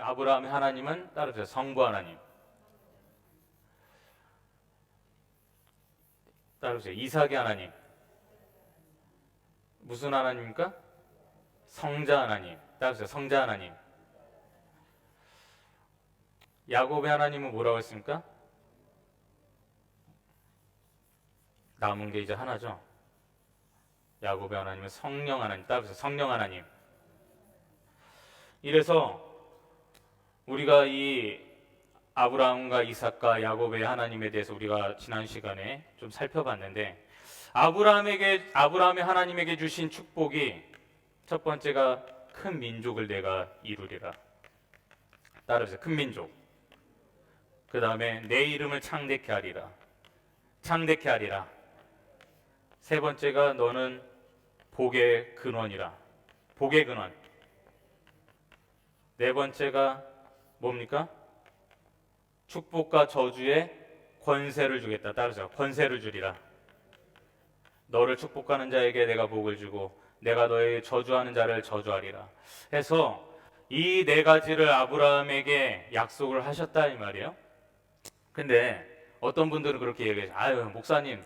아브라함의 하나님은 따르세요. 성부 하나님. 따르세요. 이삭의 하나님. 무슨 하나님입니까? 성자 하나님. 따르세요. 성자 하나님. 야곱의 하나님은 뭐라고 했습니까? 남은 게 이제 하나죠. 야곱의 하나님은 성령 하나님. 따르세요. 성령 하나님. 이래서 우리가 이 아브라함과 이삭과 야곱의 하나님에 대해서 우리가 지난 시간에 좀 살펴봤는데, 아브라함의 하나님에게 주신 축복이 첫 번째가 큰 민족을 내가 이루리라. 따라서 큰 민족. 그 다음에 내 이름을 창대케 하리라. 창대케 하리라. 세 번째가 너는 복의 근원이라. 복의 근원. 네 번째가 뭡니까? 축복과 저주의 권세를 주겠다. 따르죠. 권세를 주리라. 너를 축복하는 자에게 내가 복을 주고 내가 너의 저주하는 자를 저주하리라. 해서 이 네 가지를 아브라함에게 약속을 하셨다 이 말이에요. 근데 어떤 분들은 그렇게 얘기해요. 아유 목사님,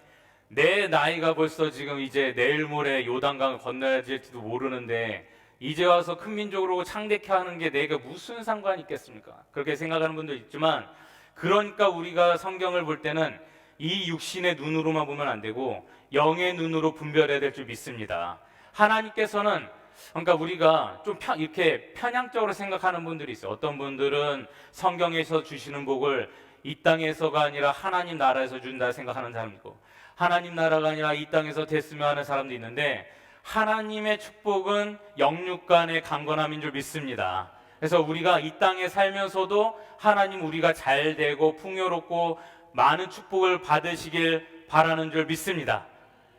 내 나이가 벌써 지금 이제 내일 모레 요단강을 건너야 될지도 모르는데 이제 와서 큰 민족으로 창대케 하는 게 내가 무슨 상관이 있겠습니까? 그렇게 생각하는 분도 있지만, 그러니까 우리가 성경을 볼 때는 이 육신의 눈으로만 보면 안 되고 영의 눈으로 분별해야 될 줄 믿습니다. 하나님께서는, 그러니까 우리가 좀 이렇게 편향적으로 생각하는 분들이 있어요. 어떤 분들은 성경에서 주시는 복을 이 땅에서가 아니라 하나님 나라에서 준다 생각하는 사람도 있고, 하나님 나라가 아니라 이 땅에서 됐으면 하는 사람도 있는데, 하나님의 축복은 영육 간의 강건함인 줄 믿습니다. 그래서 우리가 이 땅에 살면서도 하나님 우리가 잘 되고 풍요롭고 많은 축복을 받으시길 바라는 줄 믿습니다.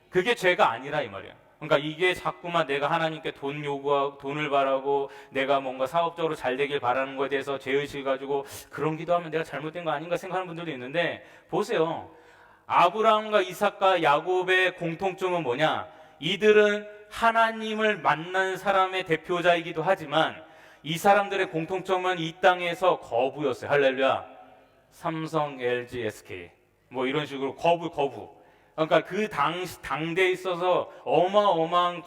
그게 죄가 아니라 이 말이에요. 그러니까 이게 자꾸만 내가 하나님께 돈 요구하고 돈을 바라고 내가 뭔가 사업적으로 잘 되길 바라는 것에 대해서 죄의식을 가지고 그런 기도하면 내가 잘못된 거 아닌가 생각하는 분들도 있는데, 보세요. 아브라함과 이삭과 야곱의 공통점은 뭐냐? 이들은 하나님을 만난 사람의 대표자이기도 하지만 이 사람들의 공통점은 이 땅에서 거부였어요. 할렐루야. 삼성, LG, SK 뭐 이런 식으로 거부. 그러니까 그 당대에 있어서 어마어마한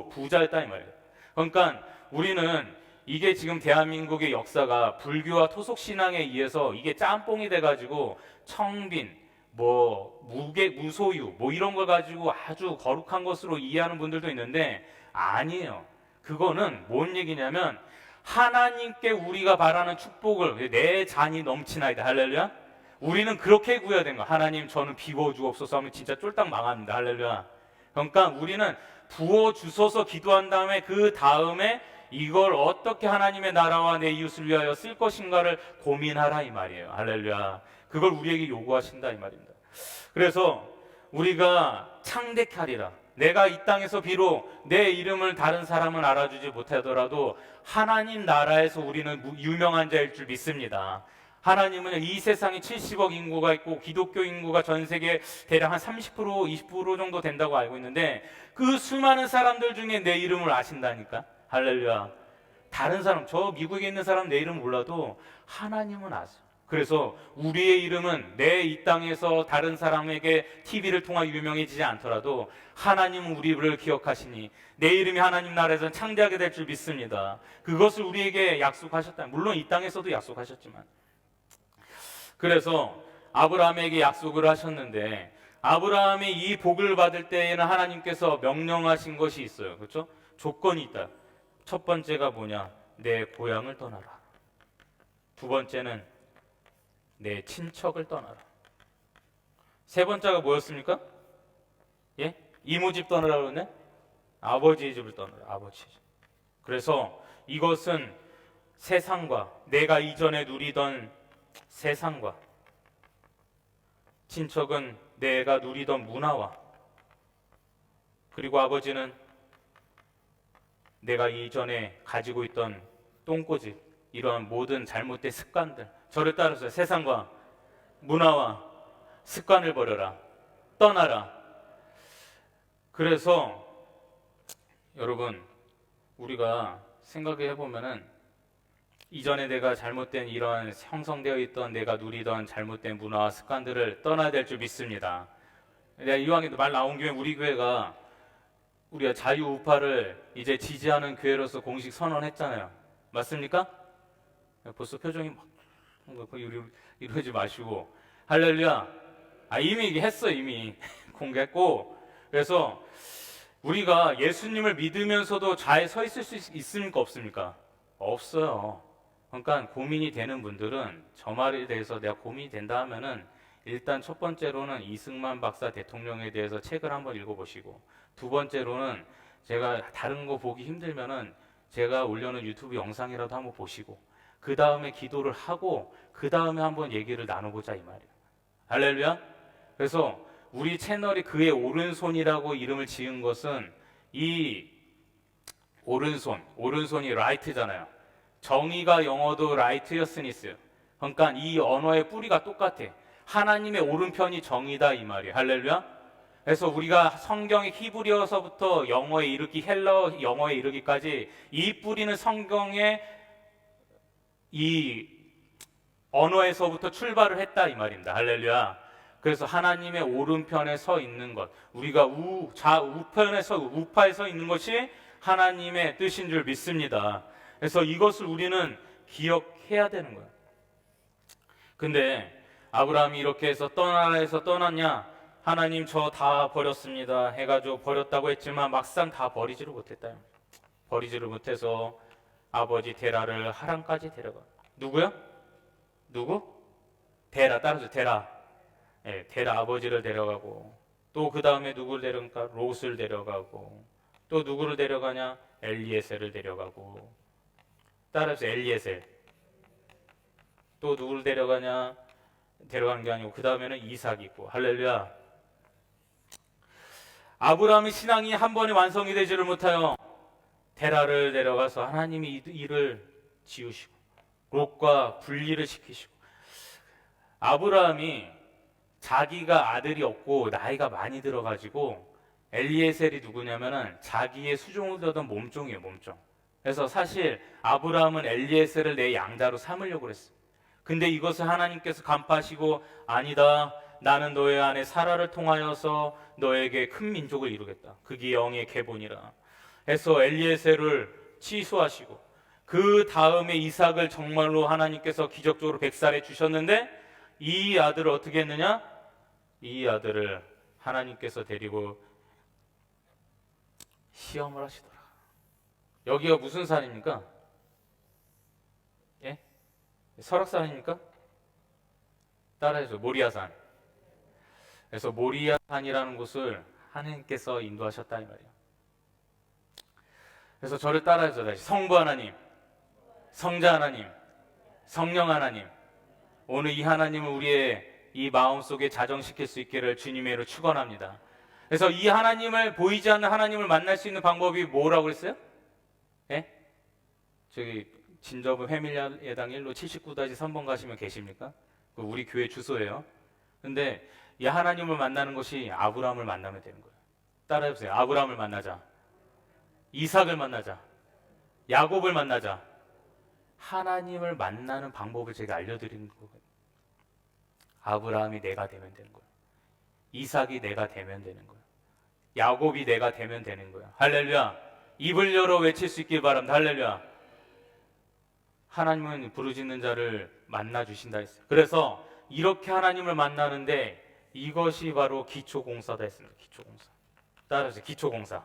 부자였다 이 말이에요. 그러니까 우리는 이게 지금 대한민국의 역사가 불교와 토속 신앙에 의해서 이게 짬뽕이 돼가지고 청빈, 무소유, 이런 걸 가지고 아주 거룩한 것으로 이해하는 분들도 있는데, 아니에요. 그거는 뭔 얘기냐면, 하나님께 우리가 바라는 축복을, 내 잔이 넘치나이다. 할렐루야. 우리는 그렇게 구해야 되는 거야. 하나님 저는 비워주옵소서 하면 진짜 쫄딱 망합니다. 할렐루야. 그러니까 우리는 부어주소서 기도한 다음에 그 다음에 이걸 어떻게 하나님의 나라와 내 이웃을 위하여 쓸 것인가를 고민하라 이 말이에요. 할렐루야. 그걸 우리에게 요구하신다 이 말입니다. 그래서 우리가 창대케 하리라. 내가 이 땅에서 비록 내 이름을 다른 사람은 알아주지 못하더라도 하나님 나라에서 우리는 유명한 자일 줄 믿습니다. 하나님은 이 세상에 70억 인구가 있고 기독교 인구가 전 세계 대략 한 30%, 20% 정도 된다고 알고 있는데, 그 수많은 사람들 중에 내 이름을 아신다니까. 할렐루야. 다른 사람, 저 미국에 있는 사람 내 이름 몰라도 하나님은 아세요. 그래서 우리의 이름은 내 이 땅에서 다른 사람에게 TV를 통해 유명해지지 않더라도 하나님은 우리를 기억하시니 내 이름이 하나님 나라에서 창대하게 될 줄 믿습니다. 그것을 우리에게 약속하셨다. 물론 이 땅에서도 약속하셨지만. 그래서 아브라함에게 약속을 하셨는데, 아브라함이 이 복을 받을 때에는 하나님께서 명령하신 것이 있어요. 그렇죠? 조건이 있다. 첫 번째가 뭐냐? 내 고향을 떠나라. 두 번째는 내 친척을 떠나라. 세 번째가 뭐였습니까? 예? 이모집 떠나라 그러네? 아버지의 집을 떠나라. 아버지 집. 그래서 이것은 세상과 내가 이전에 누리던 세상과, 친척은 내가 누리던 문화와, 그리고 아버지는 내가 이전에 가지고 있던 똥꼬집, 이러한 모든 잘못된 습관들, 저를 따라서 세상과 문화와 습관을 버려라. 떠나라. 그래서 여러분, 우리가 생각해 보면은 이전에 내가 잘못된 이런 형성되어 있던 내가 누리던 잘못된 문화와 습관들을 떠나야 될 줄 믿습니다. 내가 이왕에도 말 나온 김에 우리 교회가 우리가 자유우파를 이제 지지하는 교회로서 공식 선언했잖아요. 맞습니까? 벌써 표정이 막 이러지 마시고 할렐루야. 이미 했어. 이미 공개했고. 그래서 우리가 예수님을 믿으면서도 잘 서 있을 수 있습니까? 없습니까? 없어요. 그러니까 고민이 되는 분들은 저 말에 대해서 내가 고민이 된다 하면은 일단 첫 번째로는 이승만 박사 대통령에 대해서 책을 한번 읽어보시고, 두 번째로는 제가 다른 거 보기 힘들면은 제가 올려놓은 유튜브 영상이라도 한번 보시고, 그 다음에 기도를 하고 그 다음에 한번 얘기를 나눠보자 이 말이에요. 할렐루야. 그래서 우리 채널이 그의 오른손이라고 이름을 지은 것은 이 오른손이 라이트잖아요. 정의가 영어도 라이트였으니스요. 그러니까 이 언어의 뿌리가 똑같아. 하나님의 오른편이 정의다 이 말이에요. 할렐루야. 그래서 우리가 성경의 히브리어서부터 영어에 이르기 헬러 영어에 이르기까지 이 뿌리는 성경의 이 언어에서부터 출발을 했다 이 말입니다. 할렐루야. 그래서 하나님의 오른편에 서 있는 것, 우리가 우파에 서 있는 것이 하나님의 뜻인 줄 믿습니다. 그래서 이것을 우리는 기억해야 되는 거예요. 근데 아브라함이 이렇게 해서 떠났냐? 하나님 저 다 버렸습니다 해가지고 버렸다고 했지만 막상 다 버리지를 못했다. 버리지를 못해서 아버지 데라를 하란까지 데려가. 누구요? 누구? 데라. 따라서 데라. 네, 데라 아버지를 데려가고, 또 그 다음에 누구를 데려가니까 롯을 데려가고, 또 누구를 데려가냐? 엘리에셀을 데려가고. 따라서 엘리에셀. 또 누구를 데려가냐? 데려가는 게 아니고 그 다음에는 이삭이 있고. 할렐루야. 아브라함의 신앙이 한 번에 완성이 되지를 못하여 데라를 데려가서 하나님이 일을 지으시고 롯과 분리를 시키시고, 아브라함이 자기가 아들이 없고 나이가 많이 들어가지고 엘리에셀이 누구냐면은 자기의 수종을 두던 몸종이에요. 몸종. 그래서 사실 아브라함은 엘리에셀을 내 양자로 삼으려고 그랬어. 근데 이것을 하나님께서 간파하시고, 아니다, 나는 너의 아내 사라를 통하여서 너에게 큰 민족을 이루겠다. 그게 영의 계본이라 해서 엘리에셀을 취소하시고, 그 다음에 이삭을 정말로 하나님께서 기적적으로 백살해 주셨는데, 이 아들을 어떻게 했느냐? 이 아들을 하나님께서 데리고 시험을 하시더라. 여기가 무슨 산입니까? 예? 설악산입니까? 따라해서 모리아산. 그래서 모리아산이라는 곳을 하나님께서 인도하셨다 이 말이에요. 그래서 저를 따라해서 다시 성부 하나님, 성자 하나님, 성령 하나님, 오늘 이 하나님을 우리의 이 마음속에 자정시킬 수 있기를 주님의 이름으로 축원합니다. 그래서 이 하나님을, 보이지 않는 하나님을 만날 수 있는 방법이 뭐라고 그랬어요? 예? 저기 진저브 회밀야 예당 1로 79-3번 가시면 계십니까? 그 우리 교회 주소예요. 근데 이 하나님을 만나는 것이 아브라함을 만나면 되는 거예요. 따라해보세요. 아브라함을 만나자. 이삭을 만나자. 야곱을 만나자. 하나님을 만나는 방법을 제가 알려드리는 거예요. 아브라함이 내가 되면 되는 거예요. 이삭이 내가 되면 되는 거예요. 야곱이 내가 되면 되는 거예요. 할렐루야. 입을 열어 외칠 수 있길 바랍니다. 할렐루야. 하나님은 부르짖는 자를 만나 주신다 했어요. 그래서 이렇게 하나님을 만나는데 이것이 바로 기초공사다 했습니다. 기초공사. 따라서 기초공사.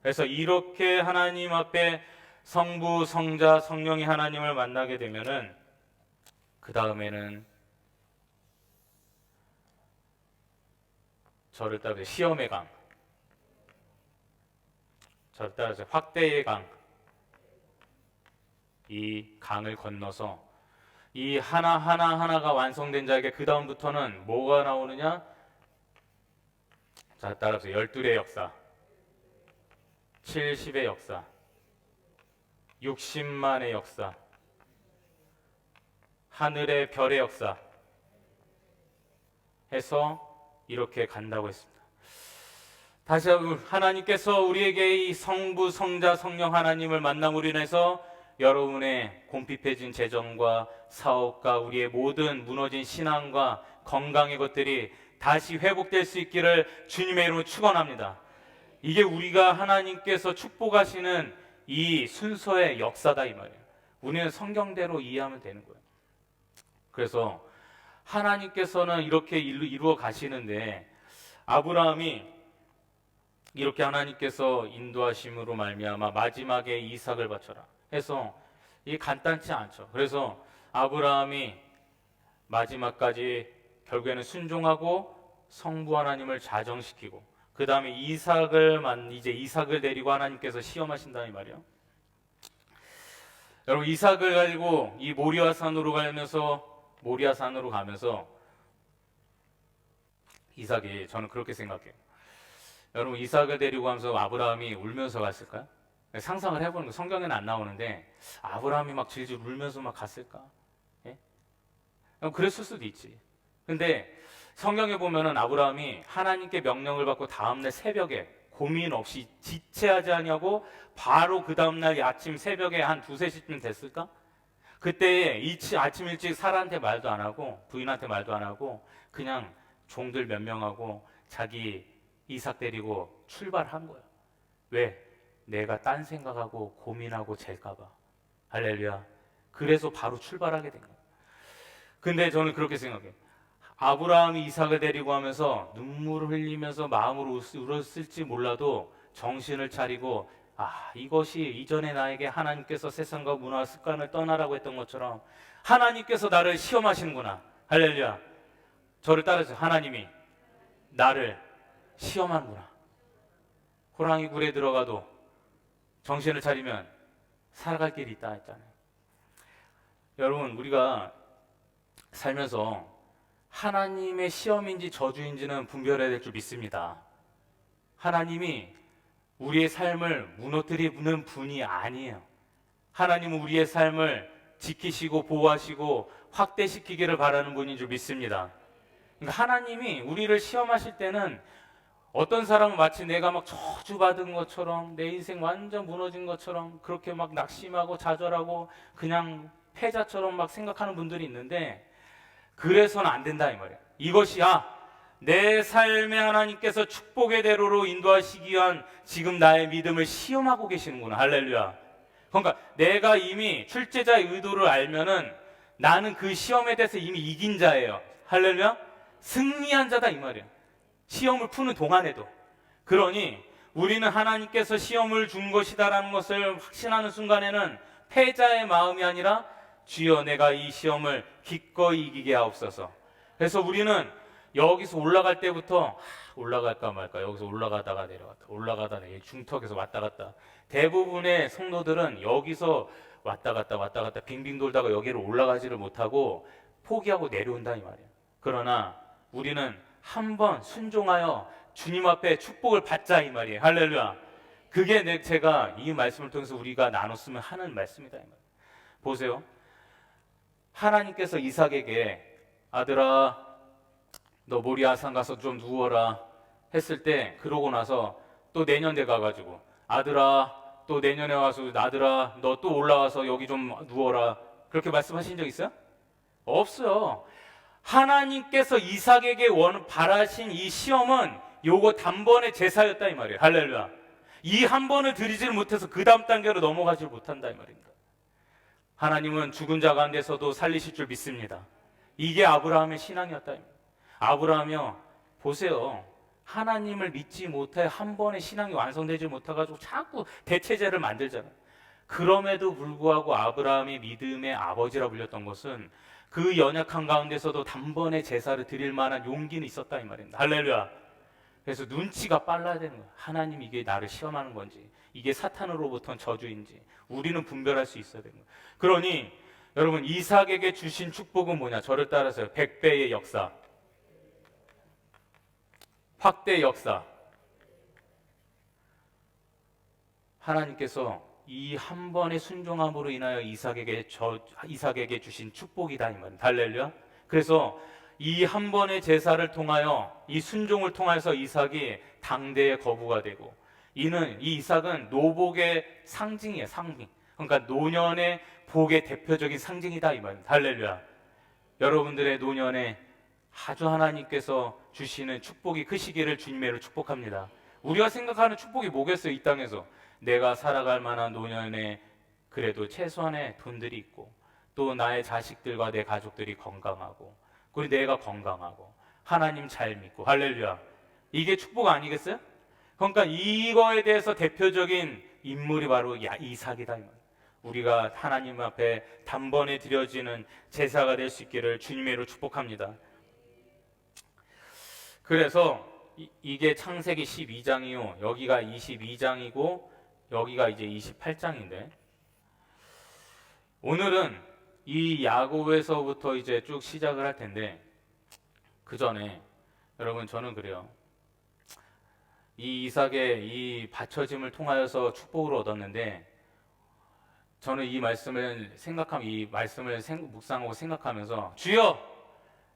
그래서 이렇게 하나님 앞에 성부, 성자, 성령이 하나님을 만나게 되면은 그 다음에는 저를 따라서 시험의 강, 저를 따라서 확대의 강, 이 강을 건너서 이 하나가 완성된 자에게 그 다음부터는 뭐가 나오느냐? 자, 따라서 12의 역사, 70의 역사, 60만의 역사, 하늘의 별의 역사 해서 이렇게 간다고 했습니다. 다시 한번 하나님께서 우리에게 이 성부, 성자, 성령 하나님을 만남으로 인해서 여러분의 곰핍해진 재정과 사업과 우리의 모든 무너진 신앙과 건강의 것들이 다시 회복될 수 있기를 주님의 이름으로 축원합니다. 이게 우리가 하나님께서 축복하시는 이 순서의 역사다 이 말이에요. 우리는 성경대로 이해하면 되는 거예요. 그래서 하나님께서는 이렇게 이루어 가시는데 아브라함이 이렇게 하나님께서 인도하심으로 말미암아 마지막에 이삭을 바쳐라 해서 이게 간단치 않죠. 그래서 아브라함이 마지막까지 결국에는 순종하고 성부 하나님을 자정시키고 그 다음에 이삭을 데리고 하나님께서 시험하신다 이 말이에요. 여러분 이삭을 가지고 이 모리아산으로 가면서 이삭이 저는 그렇게 생각해요. 여러분 이삭을 데리고 가면서 아브라함이 울면서 갔을까요? 상상을 해보는 거 성경에는 안 나오는데 아브라함이 막 질질 울면서 막 갔을까? 예? 그랬을 수도 있지. 근데 성경에 보면은 아브라함이 하나님께 명령을 받고 다음날 새벽에 고민 없이 지체하지 않냐고 바로 그 다음날 아침 새벽에 한 2-3시쯤 됐을까? 그때 아침 일찍 사라한테 말도 안 하고 부인한테 말도 안 하고 그냥 종들 몇 명하고 자기 이삭 데리고 출발한 거야. 왜? 내가 딴 생각하고 고민하고 잴까봐. 할렐루야. 그래서 바로 출발하게 된 거야. 근데 저는 그렇게 생각해요. 아브라함이 이삭을 데리고 하면서 눈물을 흘리면서 마음으로 울었을지 몰라도 정신을 차리고 이것이 이전에 나에게 하나님께서 세상과 문화와 습관을 떠나라고 했던 것처럼 하나님께서 나를 시험하시는구나. 할렐루야. 저를 따르세요. 하나님이 나를 시험하는구나. 호랑이 굴에 들어가도 정신을 차리면 살아갈 길이 있다 했잖아요. 여러분 우리가 살면서 하나님의 시험인지 저주인지는 분별해야 될 줄 믿습니다. 하나님이 우리의 삶을 무너뜨리는 분이 아니에요. 하나님은 우리의 삶을 지키시고 보호하시고 확대시키기를 바라는 분인 줄 믿습니다. 그러니까 하나님이 우리를 시험하실 때는 어떤 사람은 마치 내가 막 저주받은 것처럼 내 인생 완전 무너진 것처럼 그렇게 막 낙심하고 좌절하고 그냥 패자처럼 막 생각하는 분들이 있는데 그래서는 안 된다 이 말이야. 이것이 내 삶에 하나님께서 축복의 대로로 인도하시기 위한 지금 나의 믿음을 시험하고 계시는구나. 할렐루야. 그러니까 내가 이미 출제자의 의도를 알면은 나는 그 시험에 대해서 이미 이긴 자예요. 할렐루야. 승리한 자다 이 말이야. 시험을 푸는 동안에도. 그러니 우리는 하나님께서 시험을 준 것이다라는 것을 확신하는 순간에는 패자의 마음이 아니라 주여 내가 이 시험을 기꺼이 이기게 하옵소서. 그래서 우리는 여기서 올라갈 때부터 올라갈까 말까 여기서 올라가다가 올라가다가 중턱에서 왔다 갔다. 대부분의 성도들은 여기서 왔다 갔다 빙빙 돌다가 여기로 올라가지를 못하고 포기하고 내려온다 이 말이에요. 그러나 우리는 한번 순종하여 주님 앞에 축복을 받자 이 말이에요. 할렐루야. 그게 제가 이 말씀을 통해서 우리가 나눴으면 하는 말씀이다 이 말이에요. 보세요. 하나님께서 이삭에게 아들아 너 모리아산 가서 좀 누워라 했을 때 그러고 나서 또 내년 돼 가가지고 아들아 또 내년에 와서 아들아 너 또 올라와서 여기 좀 누워라 그렇게 말씀하신 적 있어요? 없어요. 하나님께서 이삭에게 바라신 이 시험은 요거 단번에 제사였다 이 말이에요. 할렐루야. 이 한 번을 드리지를 못해서 그 다음 단계로 넘어가지 못한다 이 말입니다. 하나님은 죽은 자 가운데서도 살리실 줄 믿습니다. 이게 아브라함의 신앙이었다. 아브라함이요, 보세요. 하나님을 믿지 못해 한 번에 신앙이 완성되지 못해가지고 자꾸 대체제를 만들잖아요. 그럼에도 불구하고 아브라함이 믿음의 아버지라 불렸던 것은 그 연약한 가운데서도 단번에 제사를 드릴 만한 용기는 있었다 이 말입니다. 할렐루야. 그래서 눈치가 빨라야 되는 거예요. 하나님 이게 나를 시험하는 건지 이게 사탄으로부터는 저주인지 우리는 분별할 수 있어야 되는 거예요. 그러니 여러분 이삭에게 주신 축복은 뭐냐? 저를 따라서요. 100배의 역사, 확대 역사. 하나님께서 이 한 번의 순종함으로 인하여 이삭에게 주신 축복이다 이 말입니다. 할렐루야. 그래서 이 한 번의 제사를 통하여 이 순종을 통해서 이삭이 당대의 거부가 되고 이 이삭은 노복의 상징이에요. 상징. 그러니까 노년의 복의 대표적인 상징이다 이 말입니다. 할렐루야. 여러분들의 노년에 아주 하나님께서 주시는 축복이 크시기를 주님으로 축복합니다. 우리가 생각하는 축복이 뭐겠어요? 이 땅에서 내가 살아갈 만한 노년에 그래도 최소한의 돈들이 있고, 또 나의 자식들과 내 가족들이 건강하고, 그리고 내가 건강하고 하나님 잘 믿고. 할렐루야. 이게 축복 아니겠어요? 그러니까 이거에 대해서 대표적인 인물이 바로 이삭이다. 우리가 하나님 앞에 단번에 드려지는 제사가 될 수 있기를 주님의 이름으로 축복합니다. 그래서 이게 창세기 12장이요, 여기가 22장이고 여기가 이제 28장인데, 오늘은 이 야곱에서부터 이제 쭉 시작을 할 텐데, 그 전에 여러분, 저는 그래요. 이 이삭의 이 받쳐짐을 통하여서 축복을 얻었는데, 저는 이 말씀을 묵상하고 생각하면서, 주여,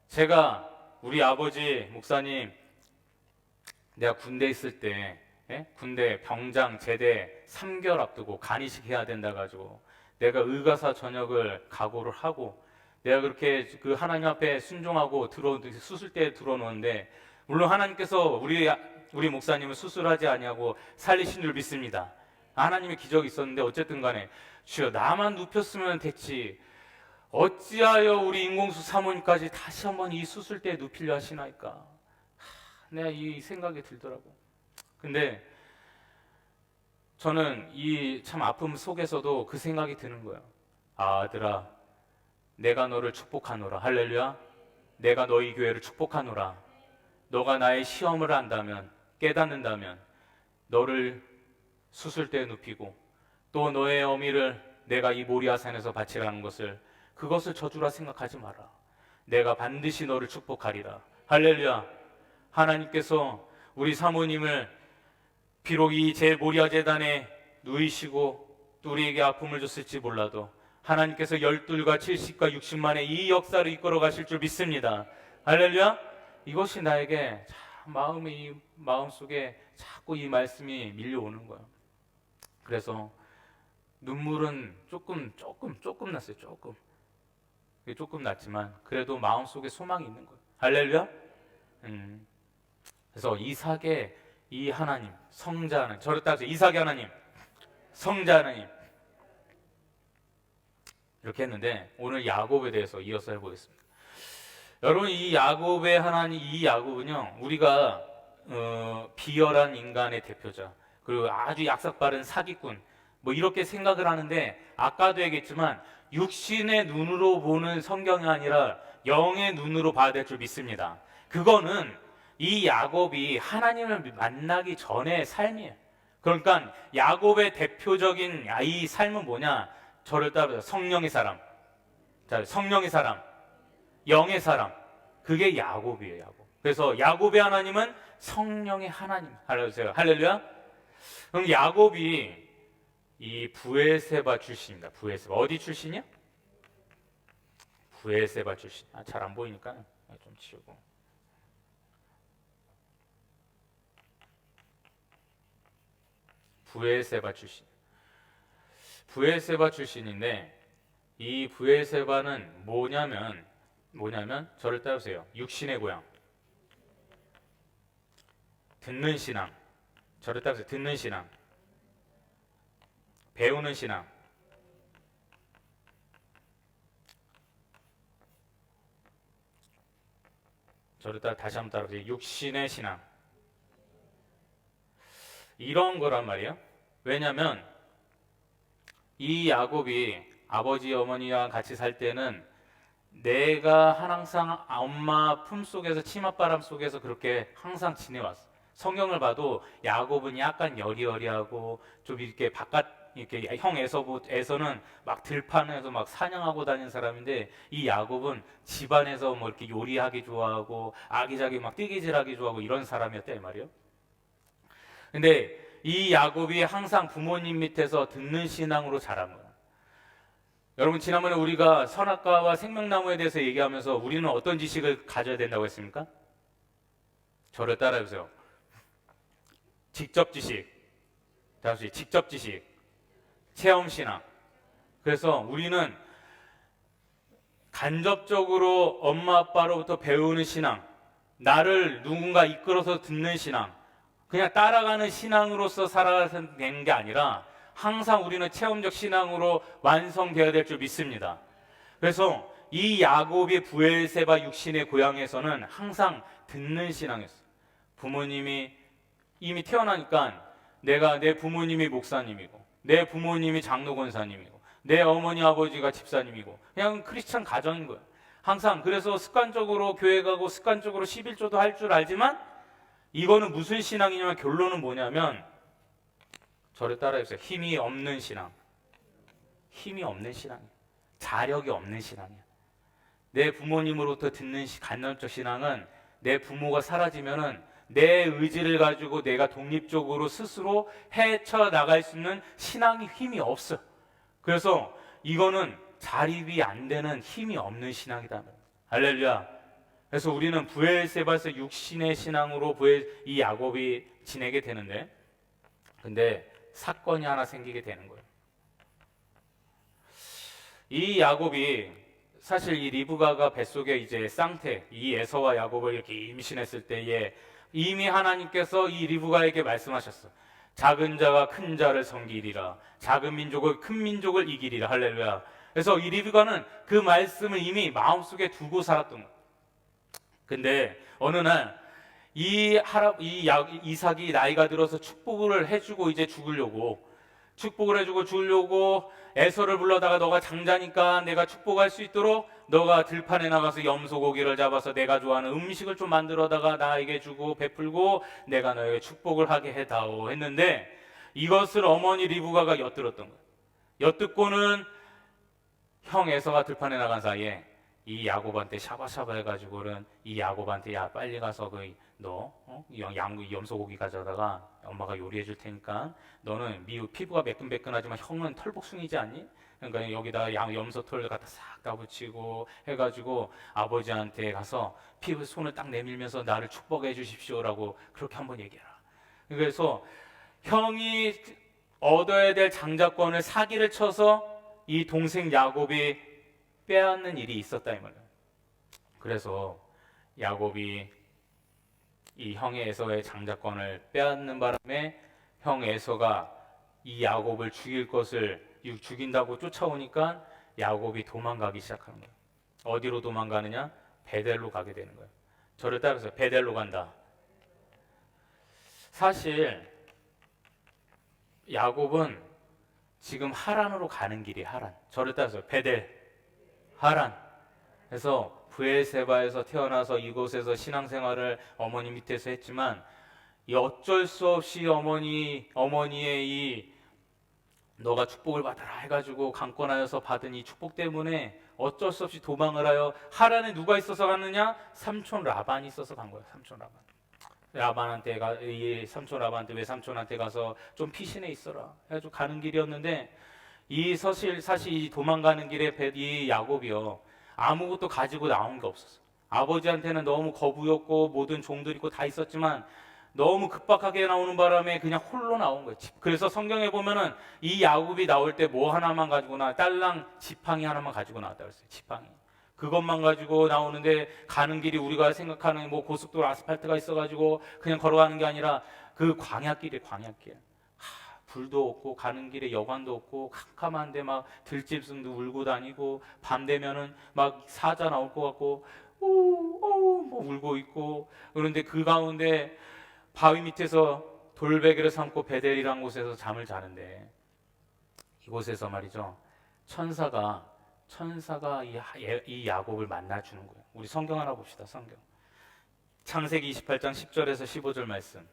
제가 우리 아버지 목사님, 내가 군대 있을 때, 군대 병장 제대 3개월 앞두고 간이식 해야 된다 가지고 내가 의가사 전역을 각오를 하고, 내가 그렇게 그 하나님 앞에 순종하고 수술대에 들어놓는데, 물론 하나님께서 우리 목사님을 수술하지 아니하고 살리신 줄 믿습니다. 하나님의 기적이 있었는데, 어쨌든 간에 주여, 나만 눕혔으면 됐지 어찌하여 우리 인공수 사모님까지 다시 한번 이 수술대에 눕히려 하시나이까. 내가 이 생각이 들더라고. 근데 저는 이 참 아픔 속에서도 그 생각이 드는 거예요. 아들아, 내가 너를 축복하노라. 할렐루야. 내가 너희 교회를 축복하노라. 너가 나의 시험을 한다면, 깨닫는다면 너를 수술대에 눕히고, 또 너의 어미를 내가 이 모리아산에서 바치라는 것을, 그것을 저주라 생각하지 마라. 내가 반드시 너를 축복하리라. 할렐루야. 하나님께서 우리 사모님을 비록 이 제 모리아 재단에 누이시고 또 우리에게 아픔을 줬을지 몰라도, 하나님께서 12과 70과 60만의 이 역사를 이끌어 가실 줄 믿습니다. 할렐루야. 이것이 나에게 마음속에 자꾸 이 말씀이 밀려오는 거예요. 그래서 눈물은 조금 났어요. 조금 났지만 그래도 마음속에 소망이 있는 거예요. 할렐루야. 그래서 이삭의 이 하나님, 성자 하나님, 저를 따라서 이삭의 하나님, 성자 하나님, 이렇게 했는데, 오늘 야곱에 대해서 이어서 해보겠습니다. 여러분, 이 야곱의 하나님, 이 야곱은요, 우리가 비열한 인간의 대표자, 그리고 아주 약삭빠른 사기꾼, 뭐 이렇게 생각을 하는데, 아까도 얘기했지만 육신의 눈으로 보는 성경이 아니라 영의 눈으로 봐야 될 줄 믿습니다. 그거는 이 야곱이 하나님을 만나기 전의 삶이에요. 그러니까 야곱의 대표적인 이 삶은 뭐냐? 저를 따르자. 성령의 사람. 자, 성령의 사람, 영의 사람. 그게 야곱이에요, 야곱. 그래서 야곱의 하나님은 성령의 하나님. 할렐루야. 그럼 야곱이 이 브에세바 출신입니다. 브에세바. 어디 출신이야? 브에세바 출신. 잘 안 보이니까 좀 치우고. 브에세바 출신. 브에세바 출신인데, 이 브에세바는 뭐냐면 저를 따르세요. 육신의 고향. 듣는 신앙. 저를 따르세요. 듣는 신앙. 배우는 신앙. 저를 따라 다시 한번 따라보세요. 육신의 신앙. 이런 거란 말이에요. 왜냐하면 이 야곱이 아버지 어머니와 같이 살 때는 내가 항상 엄마 품속에서, 치맛바람 속에서 그렇게 항상 지내왔어. 성경을 봐도 야곱은 약간 여리여리하고 좀 이렇게 이렇게 형 에서는 막 들판에서 막 사냥하고 다니는 사람인데, 이 야곱은 집안에서 뭐 이렇게 요리하기 좋아하고 아기자기 막 뛰기질하기 좋아하고 이런 사람이었다 이 말이에요. 근데 이 야곱이 항상 부모님 밑에서 듣는 신앙으로 자란 거야. 여러분, 지난번에 우리가 선악과와 생명나무에 대해서 얘기하면서 우리는 어떤 지식을 가져야 된다고 했습니까? 저를 따라해보세요. 직접 지식, 직접 지식, 체험 신앙. 그래서 우리는 간접적으로 엄마 아빠로부터 배우는 신앙, 나를 누군가 이끌어서 듣는 신앙, 그냥 따라가는 신앙으로서 살아가는 게 아니라 항상 우리는 체험적 신앙으로 완성되어야 될 줄 믿습니다. 그래서 이 야곱이 브엘세바 육신의 고향에서는 항상 듣는 신앙이었어요. 부모님이 이미 태어나니까 내 부모님이 목사님이고 내 부모님이 장로 권사님이고 내 어머니 아버지가 집사님이고 그냥 크리스찬 가정인 거예요. 항상. 그래서 습관적으로 교회 가고 습관적으로 11조도 할 줄 알지만 이거는 무슨 신앙이냐면 결론은 뭐냐면 저를 따라해보세요. 힘이 없는 신앙. 힘이 없는 신앙이에요. 자력이 없는 신앙이에요. 내 부모님으로부터 듣는 간접적 신앙은 내 부모가 사라지면은 내 의지를 가지고 내가 독립적으로 스스로 헤쳐나갈 수 있는 신앙이 힘이 없어. 그래서 이거는 자립이 안 되는 힘이 없는 신앙이다. 할렐루야. 그래서 우리는 브엘세바에서 육신의 신앙으로 이 야곱이 지내게 되는데, 근데 사건이 하나 생기게 되는 거예요. 이 야곱이 사실 이 리브가가 뱃속에 이제 쌍태, 이 에서와 야곱을 이렇게 임신했을 때에 이미 하나님께서 이 리브가에게 말씀하셨어. 작은 자가 큰 자를 섬기리라. 작은 민족을 큰 민족을 이기리라. 할렐루야. 그래서 이 리브가는 그 말씀을 이미 마음속에 두고 살았던 거예요. 근데 어느 날 이삭이 나이가 들어서 축복을 해주고 이제 축복을 해주고 죽으려고 에서를 불러다가 너가 장자니까 내가 축복할 수 있도록 너가 들판에 나가서 염소고기를 잡아서 내가 좋아하는 음식을 좀 만들어다가 나에게 주고 베풀고 내가 너에게 축복을 하게 해다오 했는데 이것을 어머니 리브가가 엿들었던 거예요. 엿듣고는 형 에서가 들판에 나간 사이에 이 야곱한테 샤바샤바 해가지고는 이 야곱한테 야 빨리 가서 너 염소고기 가져다가 엄마가 요리해 줄 테니까 너는 피부가 매끈매끈하지만 형은 털복숭이지 않니? 그러니까 여기다 염소털 갖다 싹 다 붙이고 해가지고 아버지한테 가서 손을 딱 내밀면서 나를 축복해 주십시오라고 그렇게 한번 얘기해라. 그래서 형이 얻어야 될 장자권을 사기를 쳐서 이 동생 야곱이 빼앗는 일이 있었다 이 말이에요. 그래서 야곱이 이 형의 에서의 장자권을 빼앗는 바람에 형 에서가 이 야곱을 죽인다고 쫓아오니까 야곱이 도망가기 시작하는 거예요. 어디로 도망가느냐? 베델로 가게 되는 거예요. 저를 따라서 베델로 간다. 사실 야곱은 지금 하란으로 가는 길이 하란. 저를 따라서 베델, 하란. 그래서 브엘세바에서 태어나서 이곳에서 신앙생활을 어머니 밑에서 했지만 이 어쩔 수 없이 어머니의 이 너가 축복을 받아라 해가지고 강권하여서 받은 이 축복 때문에 어쩔 수 없이 도망을 하여 하란에 누가 있어서 갔느냐? 삼촌 라반이 있어서 간 거야. 삼촌 라반. 이 삼촌 라반한테 왜 삼촌한테 가서 좀 피신해 있어라 해가지고 가는 길이었는데 사실 이 도망가는 길에 이 야곱이요 아무것도 가지고 나온 게 없었어. 아버지한테는 너무 거부였고 모든 종들 있고 다 있었지만 너무 급박하게 나오는 바람에 그냥 홀로 나온 거예요. 그래서 성경에 보면은 이 야곱이 나올 때 뭐 하나만 가지고 딸랑 지팡이 하나만 가지고 나왔다 그랬어요. 지팡이. 그것만 가지고 나오는데 가는 길이 우리가 생각하는 고속도로 아스팔트가 있어가지고 그냥 걸어가는 게 아니라 그 광야길이에요. 광야길. 불도 없고 가는 길에 여관도 없고 캄캄한데 막 들짐승도 울고 다니고 밤 되면은 막 사자 나올 것 같고 뭐 울고 있고 그런데 그 가운데 바위 밑에서 돌베개를 삼고 베델이라는 곳에서 잠을 자는데 이곳에서 말이죠 천사가 이 야곱을 만나주는 거예요. 우리 성경 하나 봅시다. 성경 창세기 28장 10절에서 15절 말씀.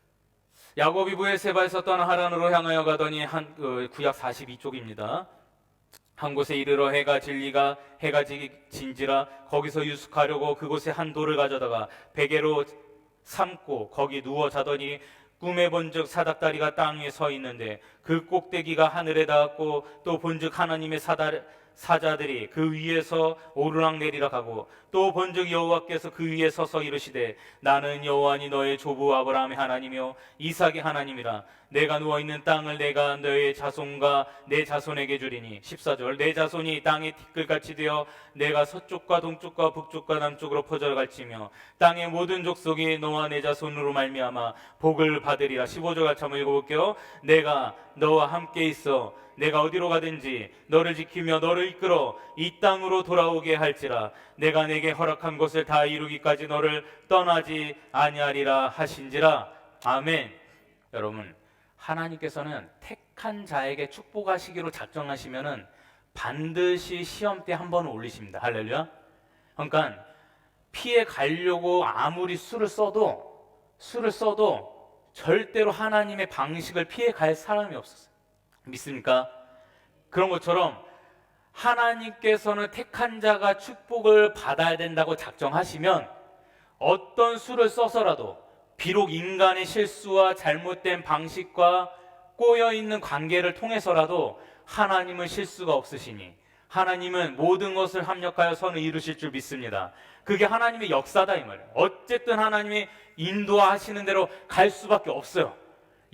야곱이 브엘세바에서 떠나 하란으로 향하여 가더니 구약 42쪽입니다. 한 곳에 이르러 해가 진지라 거기서 유숙하려고 그곳에 한 돌을 가져다가 베개로 삼고 거기 누워 자더니 꿈에 본즉 사닥다리가 땅 위에 서 있는데 그 꼭대기가 하늘에 닿았고 또 본즉 하나님의 사자들이 그 위에서 오르락내리락 하고 또 본즉 여호와께서 그 위에 서서 이르시되 나는 여호와니 너의 조부 아브라함의 하나님이요 이삭의 하나님이라. 내가 누워있는 땅을 내가 너의 자손과 내 자손에게 주리니. 14절 내 자손이 땅의 티끌같이 되어 내가 서쪽과 동쪽과 북쪽과 남쪽으로 퍼져갈지며 땅의 모든 족속이 너와 내 자손으로 말미암아 복을 받으리라. 15절 같이 한번 읽어볼게요. 내가 너와 함께 있어 내가 어디로 가든지 너를 지키며 너를 이끌어 이 땅으로 돌아오게 할지라. 내가 내게 허락한 것을 다 이루기까지 너를 떠나지 아니하리라 하신지라. 아멘. 여러분, 하나님께서는 택한 자에게 축복하시기로 작정하시면은 반드시 시험 때 한 번은 올리십니다. 할렐루야. 그러니까 피해 가려고 아무리 수를 써도 절대로 하나님의 방식을 피해 갈 사람이 없었어요. 믿습니까? 그런 것처럼 하나님께서는 택한 자가 축복을 받아야 된다고 작정하시면 어떤 수를 써서라도, 비록 인간의 실수와 잘못된 방식과 꼬여있는 관계를 통해서라도 하나님은 실수가 없으시니 하나님은 모든 것을 합력하여 선을 이루실 줄 믿습니다. 그게 하나님의 역사다 이 말이에요. 어쨌든 하나님이 인도하시는 대로 갈 수밖에 없어요.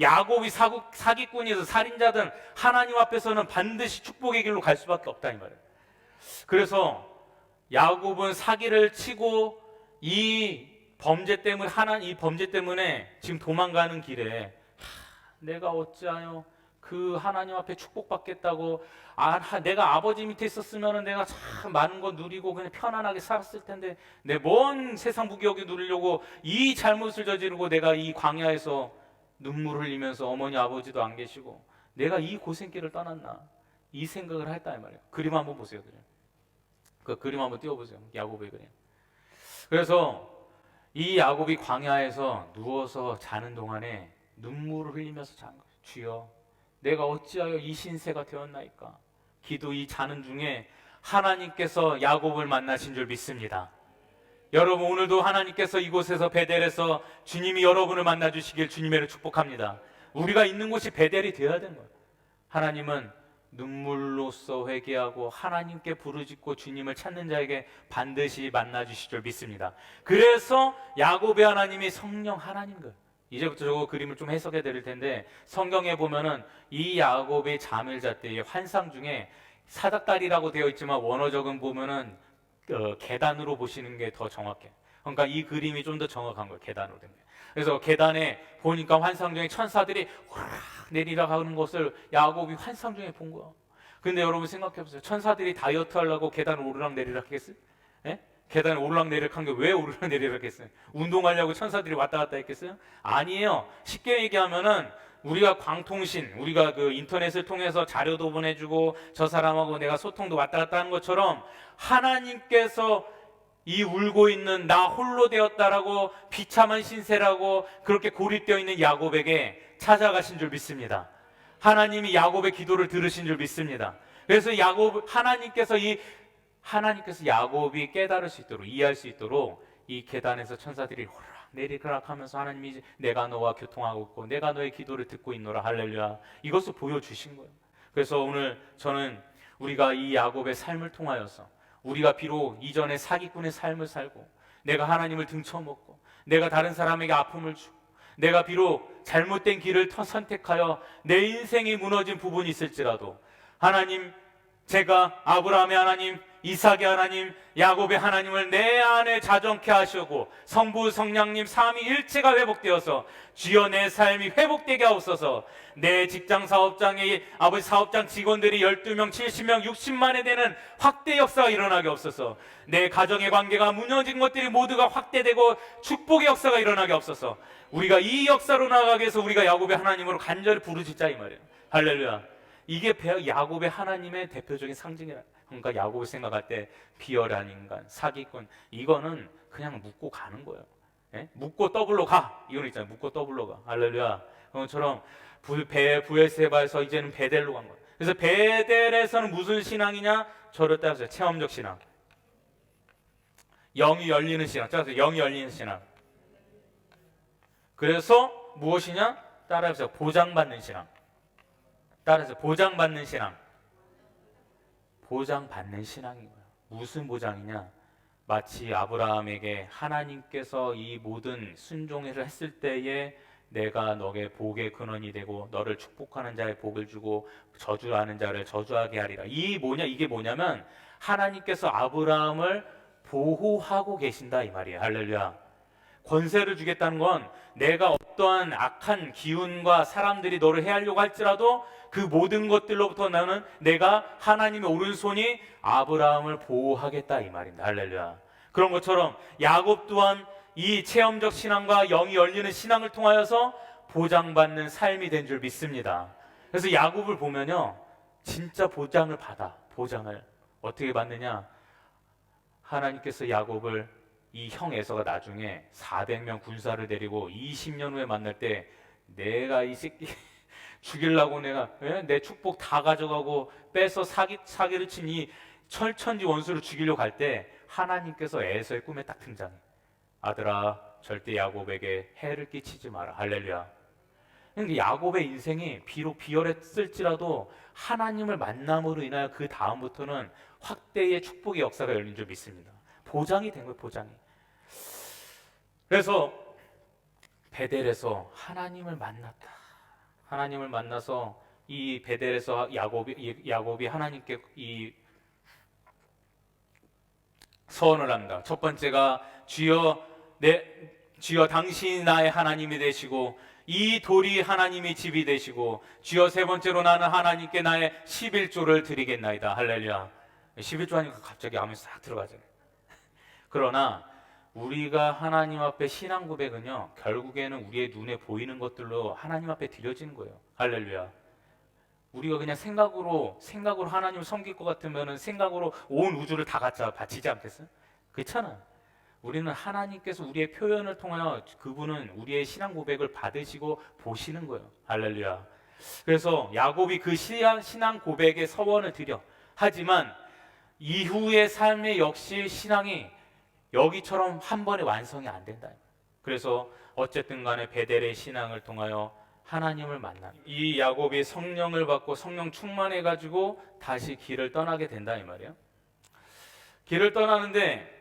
야곱이 사기꾼이든 살인자든 하나님 앞에서는 반드시 축복의 길로 갈 수밖에 없다 이 말이에요. 그래서 야곱은 사기를 치고 이 범죄 때문에 지금 도망가는 길에 내가 어찌하여 그 하나님 앞에 축복받겠다고, 내가 아버지 밑에 있었으면 내가 참 많은 거 누리고 그냥 편안하게 살았을 텐데 내 먼 세상 부귀영화 누리려고 이 잘못을 저지르고 내가 이 광야에서 눈물 흘리면서 어머니 아버지도 안 계시고 내가 이 고생길을 떠났나, 이 생각을 했다 이 말이에요. 그림 한번 보세요. 그 그림 한번 띄워보세요. 야곱의 그림. 그래서 이 야곱이 광야에서 누워서 자는 동안에 눈물을 흘리면서 자는 거예요. 주여, 내가 어찌하여 이 신세가 되었나이까. 기도 이 자는 중에 하나님께서 야곱을 만나신 줄 믿습니다. 여러분, 오늘도 하나님께서 이곳에서 베델에서 주님이 여러분을 만나 주시길 주님의 축복합니다. 우리가 있는 곳이 베델이 되어야 되는 거예요. 하나님은 눈물로써 회개하고 하나님께 부르짖고 주님을 찾는 자에게 반드시 만나 주실 줄 믿습니다. 그래서 야곱의 하나님이 성령 하나님 거예요. 이제부터 저거 그림을 좀 해석해 드릴 텐데, 성경에 보면은 이 야곱의 잠을 잘 때의 환상 중에 사닥다리라고 되어 있지만 원어적은 보면은 계단으로 보시는 게 더 정확해요. 그러니까 이 그림이 좀 더 정확한 거예요. 계단으로 된 거예요. 그래서 계단에 보니까 환상 중에 천사들이 오르락 내리락 하는 것을 야곱이 환상 중에 본 거야. 근데 여러분 생각해 보세요. 천사들이 다이어트 하려고 계단을 오르락 내리락 했겠어요? 예? 계단을 오르락 내리락 한 게 왜 오르락 내리락 했어요? 운동하려고 천사들이 왔다 갔다 했겠어요? 아니에요. 쉽게 얘기하면은 우리가 광통신, 우리가 그 인터넷을 통해서 자료도 보내주고 저 사람하고 내가 소통도 왔다 갔다 하는 것처럼 하나님께서 이 울고 있는 나 홀로 되었다라고 비참한 신세라고 그렇게 고립되어 있는 야곱에게 찾아가신 줄 믿습니다. 하나님이 야곱의 기도를 들으신 줄 믿습니다. 그래서 하나님께서 야곱이 깨달을 수 있도록, 이해할 수 있도록 이 계단에서 천사들이 내리락 하면서 하나님이 내가 너와 교통하고 있고 내가 너의 기도를 듣고 있노라. 할렐루야. 이것을 보여주신 거예요. 그래서 오늘 저는 우리가 이 야곱의 삶을 통하여서 우리가 비록 이전에 사기꾼의 삶을 살고 내가 하나님을 등쳐먹고 내가 다른 사람에게 아픔을 주고 내가 비록 잘못된 길을 선택하여 내 인생이 무너진 부분이 있을지라도 하나님, 제가 아브라함의 하나님, 이삭의 하나님, 야곱의 하나님을 내 안에 자정케 하시고 성부 성령님 삼위일체가 회복되어서 주여 내 삶이 회복되게 하옵소서. 내 직장 사업장에 아버지 사업장 직원들이 12명, 70명, 60만에 되는 확대 역사가 일어나게 없어서 내 가정의 관계가 무너진 것들이 모두가 확대되고 축복의 역사가 일어나게 없어서 우리가 이 역사로 나아가기 위해서 우리가 야곱의 하나님으로 간절히 부르짖자 이 말이에요. 할렐루야. 이게 야곱의 하나님의 대표적인 상징이라. 그러니까 야곱을 생각할 때 비열한 인간, 사기꾼, 이거는 그냥 묻고 가는 거예요. 예? 묻고 더블로 가. 이건 있잖아요. 묻고 더블로 가. 할렐루야. 그것처럼 부엘세바에서 이제는 베델로 간 거예요. 그래서 베델에서는 무슨 신앙이냐? 저를 따라서 체험적 신앙. 영이 열리는 신앙. 따라서 영이 열리는 신앙. 그래서 무엇이냐? 따라서 보장받는 신앙. 따라서 보장받는 신앙. 보장받는 신앙인 거예요. 무슨 보장이냐? 마치 아브라함에게 하나님께서 이 모든 순종을 했을 때에 내가 너의 복의 근원이 되고 너를 축복하는 자의 복을 주고 저주하는 자를 저주하게 하리라. 이게 뭐냐면 하나님께서 아브라함을 보호하고 계신다 이 말이에요. 할렐루야. 권세를 주겠다는 건 내가 어떠한 악한 기운과 사람들이 너를 해하려고 할지라도 그 모든 것들로부터 나는 내가 하나님의 오른손이 아브라함을 보호하겠다 이 말입니다. 할렐루야. 그런 것처럼 야곱 또한 이 체험적 신앙과 영이 열리는 신앙을 통하여서 보장받는 삶이 된 줄 믿습니다. 그래서 야곱을 보면요, 진짜 보장을 받아. 보장을 어떻게 받느냐? 하나님께서 야곱을 이 형 에서가 나중에 400명 군사를 데리고 20년 후에 만날 때 내가 이 새끼 죽이려고 내가 내 축복 다 가져가고 빼서 사기를 친 이 철천지 원수를 죽이려고 할 때 하나님께서 에서의 꿈에 딱 등장해. 아들아, 절대 야곱에게 해를 끼치지 마라. 할렐루야. 근데 야곱의 인생이 비록 비열했을지라도 하나님을 만남으로 인하여 그 다음부터는 확대의 축복의 역사가 열린 줄 믿습니다. 보장이 된 거예요. 보장이. 그래서 베델에서 하나님을 만났다. 하나님을 만나서 이 베델에서 야곱이 하나님께 이 서원을 합니다. 첫 번째가 주여 당신이 나의 하나님이 되시고 이 돌이 하나님의 집이 되시고 주여 세 번째로 나는 하나님께 나의 11조를 드리겠나이다. 할렐루야. 11조 하니까 갑자기 아멘이 싹 들어가잖아요. 그러나 우리가 하나님 앞에 신앙 고백은요, 결국에는 우리의 눈에 보이는 것들로 하나님 앞에 드려지는 거예요. 할렐루야. 우리가 그냥 생각으로 하나님을 섬길 것 같으면 생각으로 온 우주를 다 갖다 바치지 않겠어요? 그렇잖아. 우리는 하나님께서 우리의 표현을 통하여 그분은 우리의 신앙 고백을 받으시고 보시는 거예요. 할렐루야. 그래서 야곱이 그 신앙 고백의 서원을 드려. 하지만 이후의 삶의 역시 신앙이 여기처럼 한 번에 완성이 안 된다. 그래서 어쨌든 간에 베델의 신앙을 통하여 하나님을 만나. 이 야곱이 성령을 받고 성령 충만해 가지고 다시 길을 떠나게 된다 이 말이에요. 길을 떠나는데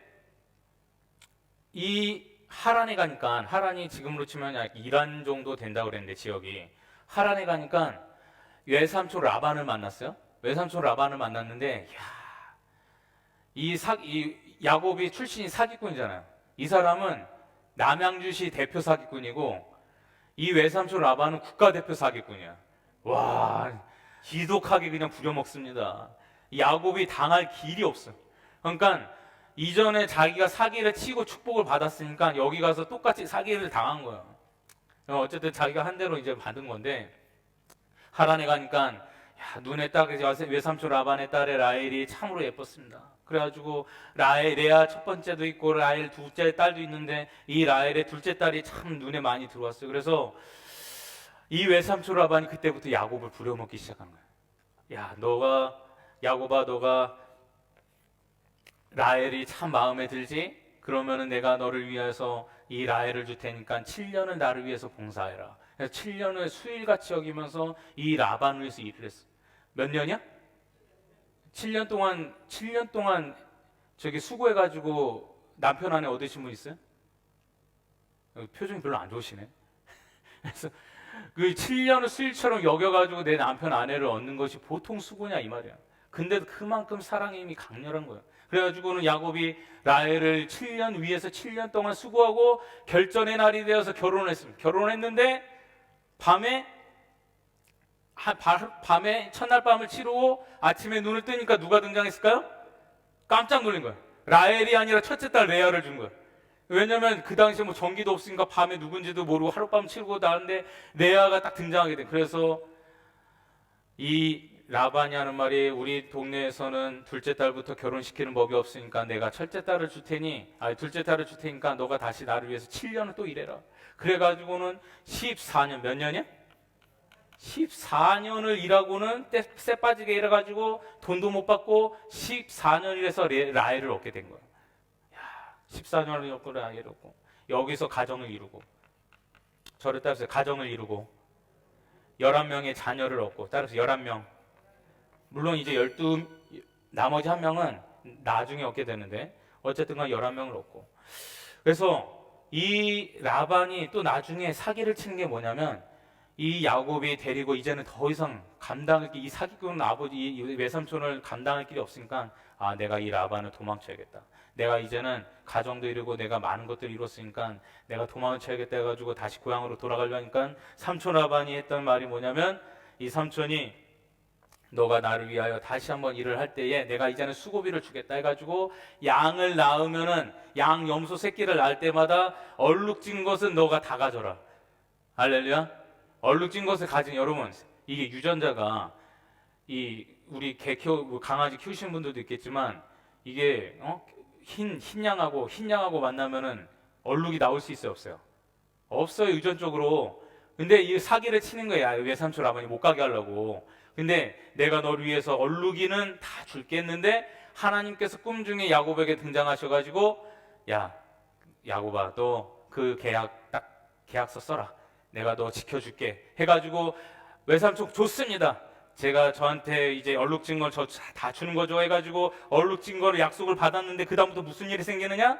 이 하란에 가니까, 하란이 지금으로 치면 약 이란 정도 된다고 그랬는데 지역이, 하란에 가니까 외삼촌 라반을 만났어요. 외삼촌 라반을 만났는데 이 야곱이 출신이 사기꾼이잖아요. 이 사람은 남양주시 대표 사기꾼이고 이 외삼촌 라반은 국가대표 사기꾼이야. 와, 지독하게 그냥 부려먹습니다. 야곱이 당할 길이 없어. 그러니까 이전에 자기가 사기를 치고 축복을 받았으니까 여기 가서 똑같이 사기를 당한 거야. 어쨌든 자기가 한 대로 이제 받은 건데, 하란에 가니까 눈에 딱 외삼촌 라반의 딸의 라헬이 참으로 예뻤습니다. 그래가지고 레아 첫 번째도 있고 라헬 둘째 딸도 있는데 이 라헬의 둘째 딸이 참 눈에 많이 들어왔어요. 그래서 이 외삼촌 라반이 그때부터 야곱을 부려먹기 시작한 거야. 야곱아, 너가 라헬이 참 마음에 들지? 그러면은 내가 너를 위해서 이 라헬을 줄 테니까 7년을 나를 위해서 봉사해라. 그래서 7년을 수일같이 여기면서 이 라반을 위해서 일을 했어. 몇 년이야? 7년 동안 저기 수고해가지고 남편 아내 얻으신 분 있어요? 표정이 별로 안 좋으시네. 그래서 그 7년을 수일처럼 여겨가지고 내 남편 아내를 얻는 것이 보통 수고냐 이 말이야. 근데도 그만큼 사랑의 힘이 강렬한 거야. 그래가지고는 야곱이 라헬을 7년 위해서 7년 동안 수고하고 결전의 날이 되어서 결혼했습니다. 결혼했는데 밤에 첫날 밤을 치르고 아침에 눈을 뜨니까 누가 등장했을까요? 깜짝 놀란 거야. 라헬이 아니라 첫째 딸 레아를 준 거야. 왜냐면 그 당시에 뭐 전기도 없으니까 밤에 누군지도 모르고 하룻밤 치르고 나는데 레아가 딱 등장하게 돼. 그래서 이 라반이 하는 말이, 우리 동네에서는 둘째 딸부터 결혼시키는 법이 없으니까 내가 둘째 딸을 줄 테니까 너가 다시 나를 위해서 7년을 또 일해라. 그래가지고는 14년, 몇 년이야? 14년을 일하고는 쎄 빠지게 일해가지고 돈도 못 받고 14년 일해서 라헬을 얻게 된 거야. 14년을 얻고 라헬을 얻고 여기서 가정을 이루고, 저를 따라서 가정을 이루고 11명의 자녀를 얻고, 따라서 11명, 물론 이제 나머지 한 명은 나중에 얻게 되는데 어쨌든 간 11명을 얻고. 그래서 이 라반이 또 나중에 사기를 치는 게 뭐냐면 이 야곱이 데리고 이제는 더 이상 이 사기꾼 아버지 이 외삼촌을 감당할 길이 없으니까 아 내가 이 라반을 도망쳐야겠다. 내가 이제는 가정도 이루고 내가 많은 것들을 이뤘으니까 내가 도망을 쳐야겠다 해가지고 다시 고향으로 돌아가려니까 삼촌 라반이 했던 말이 뭐냐면 이 삼촌이 너가 나를 위하여 다시 한번 일을 할 때에 내가 이제는 수고비를 주겠다 해가지고 양을 낳으면은 양 염소 새끼를 낳을 때마다 얼룩진 것은 너가 다 가져라. 할렐루야. 얼룩진 것을 가진 여러분 이게 유전자가 이 우리 강아지 키우시는 분들도 있겠지만 이게 흰 양하고 만나면은 얼룩이 나올 수 있어요 없어요? 없어요 유전적으로. 근데 이 사기를 치는 거야 외삼촌 아버님 못 가게 하려고. 근데 내가 너를 위해서 얼룩이는 다 줄겠는데 하나님께서 꿈 중에 야곱에게 등장하셔가지고 야 야곱아 너 그 계약서 써라. 내가 너 지켜줄게 해가지고 외삼촌 좋습니다. 제가 저한테 이제 얼룩진 걸 저 다 주는 거죠 해가지고 얼룩진 거를 약속을 받았는데 그 다음부터 무슨 일이 생기느냐?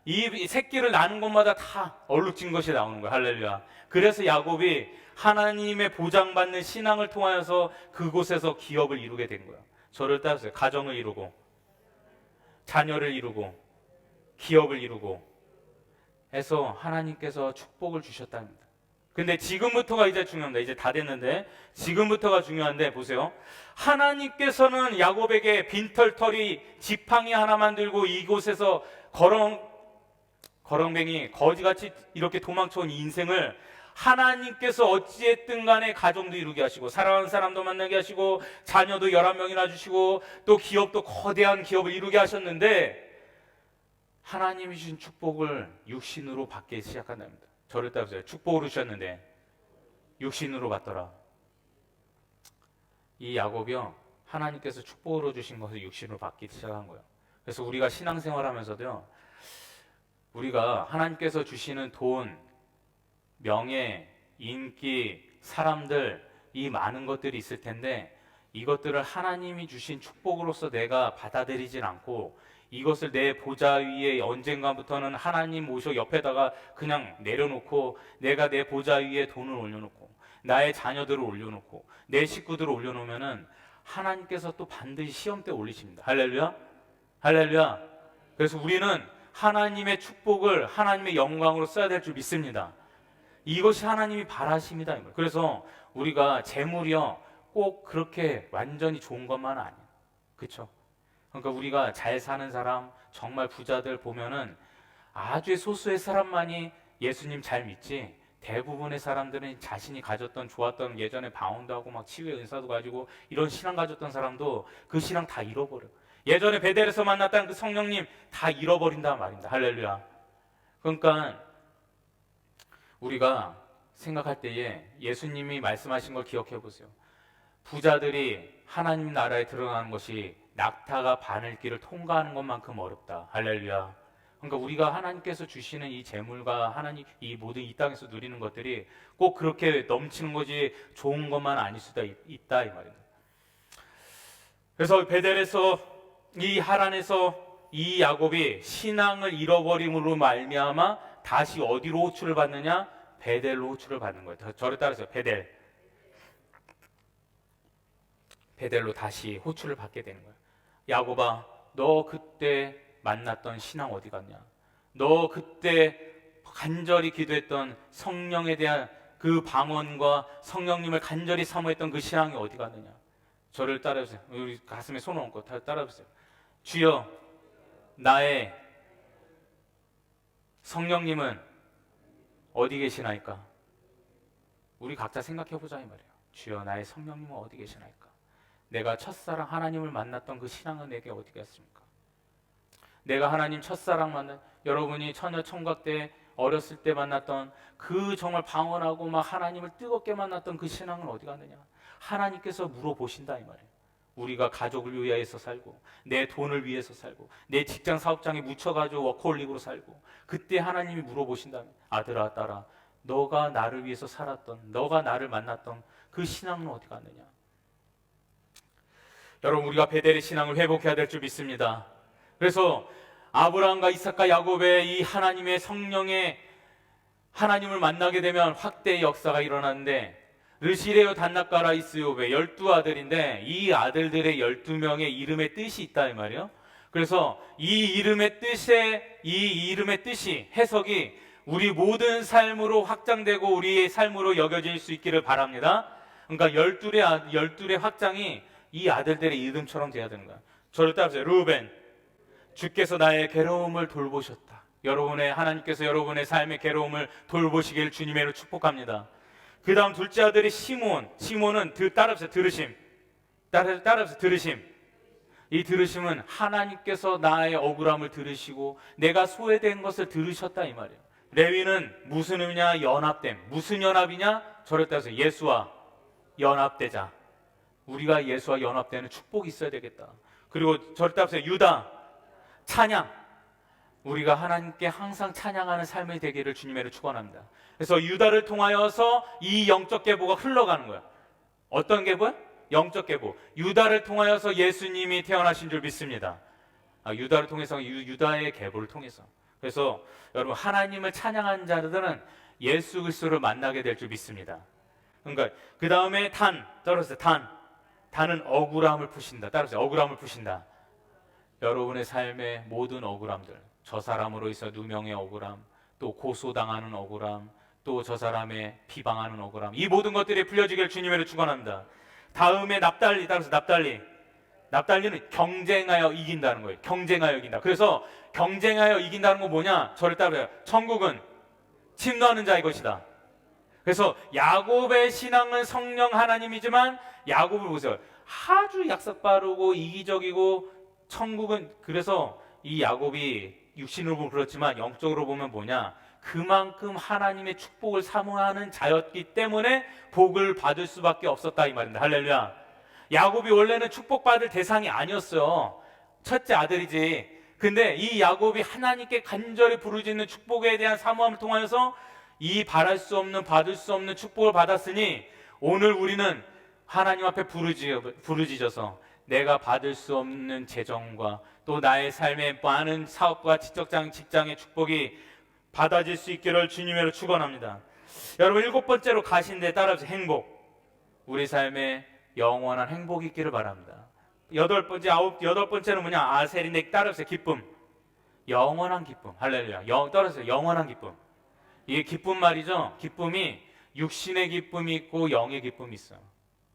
이 새끼를 낳는 곳마다 다 얼룩진 것이 나오는 거야. 할렐루야. 그래서 야곱이 하나님의 보장받는 신앙을 통하여서 그곳에서 기업을 이루게 된 거야. 저를 따르세요. 가정을 이루고 자녀를 이루고 기업을 이루고 해서 하나님께서 축복을 주셨답니다. 근데 지금부터가 이제 중요합니다. 이제 다 됐는데 지금부터가 중요한데 보세요. 하나님께서는 야곱에게 빈털터리 지팡이 하나 만들고 이곳에서 거렁뱅이 거지같이 이렇게 도망쳐온 인생을 하나님께서 어찌했든 간에 가정도 이루게 하시고 사랑하는 사람도 만나게 하시고 자녀도 11명이나 주시고 또 기업도 거대한 기업을 이루게 하셨는데 하나님이 주신 축복을 육신으로 받기 시작한답니다. 저를 따르세요. 축복으로 주셨는데 육신으로 받더라. 이 야곱이요 하나님께서 축복으로 주신 것을 육신으로 받기 시작한 거예요. 그래서 우리가 신앙생활 하면서도요 우리가 하나님께서 주시는 돈, 명예, 인기, 사람들 이 많은 것들이 있을 텐데 이것들을 하나님이 주신 축복으로서 내가 받아들이질 않고 이것을 내 보좌 위에 언젠가부터는 하나님 모셔 옆에다가 그냥 내려놓고 내가 내 보좌 위에 돈을 올려놓고 나의 자녀들을 올려놓고 내 식구들을 올려놓으면은 하나님께서 또 반드시 시험 때 올리십니다. 할렐루야. 할렐루야. 그래서 우리는 하나님의 축복을 하나님의 영광으로 써야 될 줄 믿습니다. 이것이 하나님이 바라십니다. 그래서 우리가 재물이요 꼭 그렇게 완전히 좋은 것만 아니에요. 그렇죠? 그러니까 우리가 잘 사는 사람 정말 부자들 보면은 아주 소수의 사람만이 예수님 잘 믿지 대부분의 사람들은 자신이 가졌던 좋았던 예전에 방언도 하고 막 치유의 은사도 가지고 이런 신앙 가졌던 사람도 그 신앙 다 잃어버려. 예전에 베델에서 만났던 그 성령님 다 잃어버린단 말입니다. 할렐루야. 그러니까 우리가 생각할 때에 예수님이 말씀하신 걸 기억해 보세요. 부자들이 하나님 나라에 들어가는 것이 낙타가 바늘길을 통과하는 것만큼 어렵다. 할렐루야. 그러니까 우리가 하나님께서 주시는 이 재물과 하나님 이 모든 이 땅에서 누리는 것들이 꼭 그렇게 넘치는 것이 좋은 것만 아닐 수도 있다 이 말입니다. 그래서 베델에서 이 하란에서 이 야곱이 신앙을 잃어버림으로 말미암아 다시 어디로 호출을 받느냐? 베델로 호출을 받는 거예요. 저를 따라서 베델로 다시 호출을 받게 되는 거예요. 야곱아, 너 그때 만났던 신앙 어디 갔냐? 너 그때 간절히 기도했던 성령에 대한 그 방언과 성령님을 간절히 사모했던 그 신앙이 어디 갔느냐? 저를 따라주세요. 우리 가슴에 손을 얹고 따라주세요. 주여, 나의 성령님은 어디 계시나이까? 우리 각자 생각해보자 이 말이에요. 주여, 나의 성령님은 어디 계시나이까? 내가 첫사랑 하나님을 만났던 그 신앙은 내게 어디 갔습니까? 내가 하나님 첫사랑 만난 여러분이 처녀 청각 때 어렸을 때 만났던 그 정말 방언하고 막 하나님을 뜨겁게 만났던 그 신앙은 어디 갔느냐? 하나님께서 물어보신다 이 말이에요. 우리가 가족을 위해서 살고 내 돈을 위해서 살고 내 직장 사업장에 묻혀가지고 워커홀릭으로 살고 그때 하나님이 물어보신다면 아들아 딸아 너가 나를 위해서 살았던 너가 나를 만났던 그 신앙은 어디 갔느냐? 여러분, 우리가 베델의 신앙을 회복해야 될 줄 믿습니다. 그래서 아브라함과 이삭과 야곱의 이 하나님의 성령의 하나님을 만나게 되면 확대의 역사가 일어나는데, 르시레요 단나까라 이스요베 12아들인데 이 아들들의 12명의 이름의 뜻이 있다 이 말이에요. 그래서 이 이름의 뜻이 해석이 우리 모든 삶으로 확장되고 우리의 삶으로 여겨질 수 있기를 바랍니다. 그러니까 12의 확장이 이 아들들의 이름처럼 돼야 되는 거야. 저를 따라하세요. 루벤, 주께서 나의 괴로움을 돌보셨다. 하나님께서 여러분의 삶의 괴로움을 돌보시길 주님의 이름으로 축복합니다. 그 다음 둘째 아들이 시몬은 따라하세요. 들으심. 이 들으심은 하나님께서 나의 억울함을 들으시고 내가 소외된 것을 들으셨다 이 말이에요. 레위는 무슨 의미냐? 연합됨. 무슨 연합이냐? 저를 따라서 예수와 연합되자. 우리가 예수와 연합되는 축복이 있어야 되겠다. 그리고 저를 따라서 유다, 찬양. 우리가 하나님께 항상 찬양하는 삶이 되기를 주님의 축원합니다. 그래서 유다를 통하여서 이 영적 계보가 흘러가는 거야. 어떤 계보야? 영적 계보. 유다를 통하여서 예수님이 태어나신 줄 믿습니다. 유다를 통해서, 유다의 계보를 통해서. 그래서 여러분, 하나님을 찬양하는 자들은 예수 그리스도를 만나게 될 줄 믿습니다. 그러니까 그 다음에 따라서 단은 억울함을 푸신다. 따라서 억울함을 푸신다. 여러분의 삶의 모든 억울함들, 저 사람으로 있어 누명의 억울함, 또 고소당하는 억울함, 또 저 사람의 비방하는 억울함, 이 모든 것들이 풀려지길 주님으로 축원합니다. 다음에 납달리. 따라서 납달리는 경쟁하여 이긴다는 거예요. 경쟁하여 이긴다. 그래서 경쟁하여 이긴다는 건 뭐냐? 저를 따라요. 천국은 침노하는 자의 것이다. 그래서 야곱의 신앙은 성령 하나님이지만 야곱을 보세요. 아주 약삭 빠르고 이기적이고 천국은, 그래서 이 야곱이 육신으로 보면 그렇지만 영적으로 보면 뭐냐? 그만큼 하나님의 축복을 사모하는 자였기 때문에 복을 받을 수밖에 없었다 이 말입니다. 할렐루야. 야곱이 원래는 축복받을 대상이 아니었어요. 첫째 아들이지. 근데 이 야곱이 하나님께 간절히 부르짖는 축복에 대한 사모함을 통하여서 이 바랄 수 없는, 받을 수 없는 축복을 받았으니 오늘 우리는 하나님 앞에 부르짖어서 내가 받을 수 없는 재정과 또 나의 삶의 많은 사업과 직장의 축복이 받아질 수 있기를 주님으로 축원합니다. 여러분, 7번째로 가신데 따라서 행복. 우리 삶에 영원한 행복이 있기를 바랍니다. 여덟 번째는 뭐냐? 아셀인데 따라서 기쁨. 영원한 기쁨. 할렐루야. 따라서 영원한 기쁨. 이게 기쁨 말이죠. 기쁨이 육신의 기쁨이 있고 영의 기쁨이 있어요.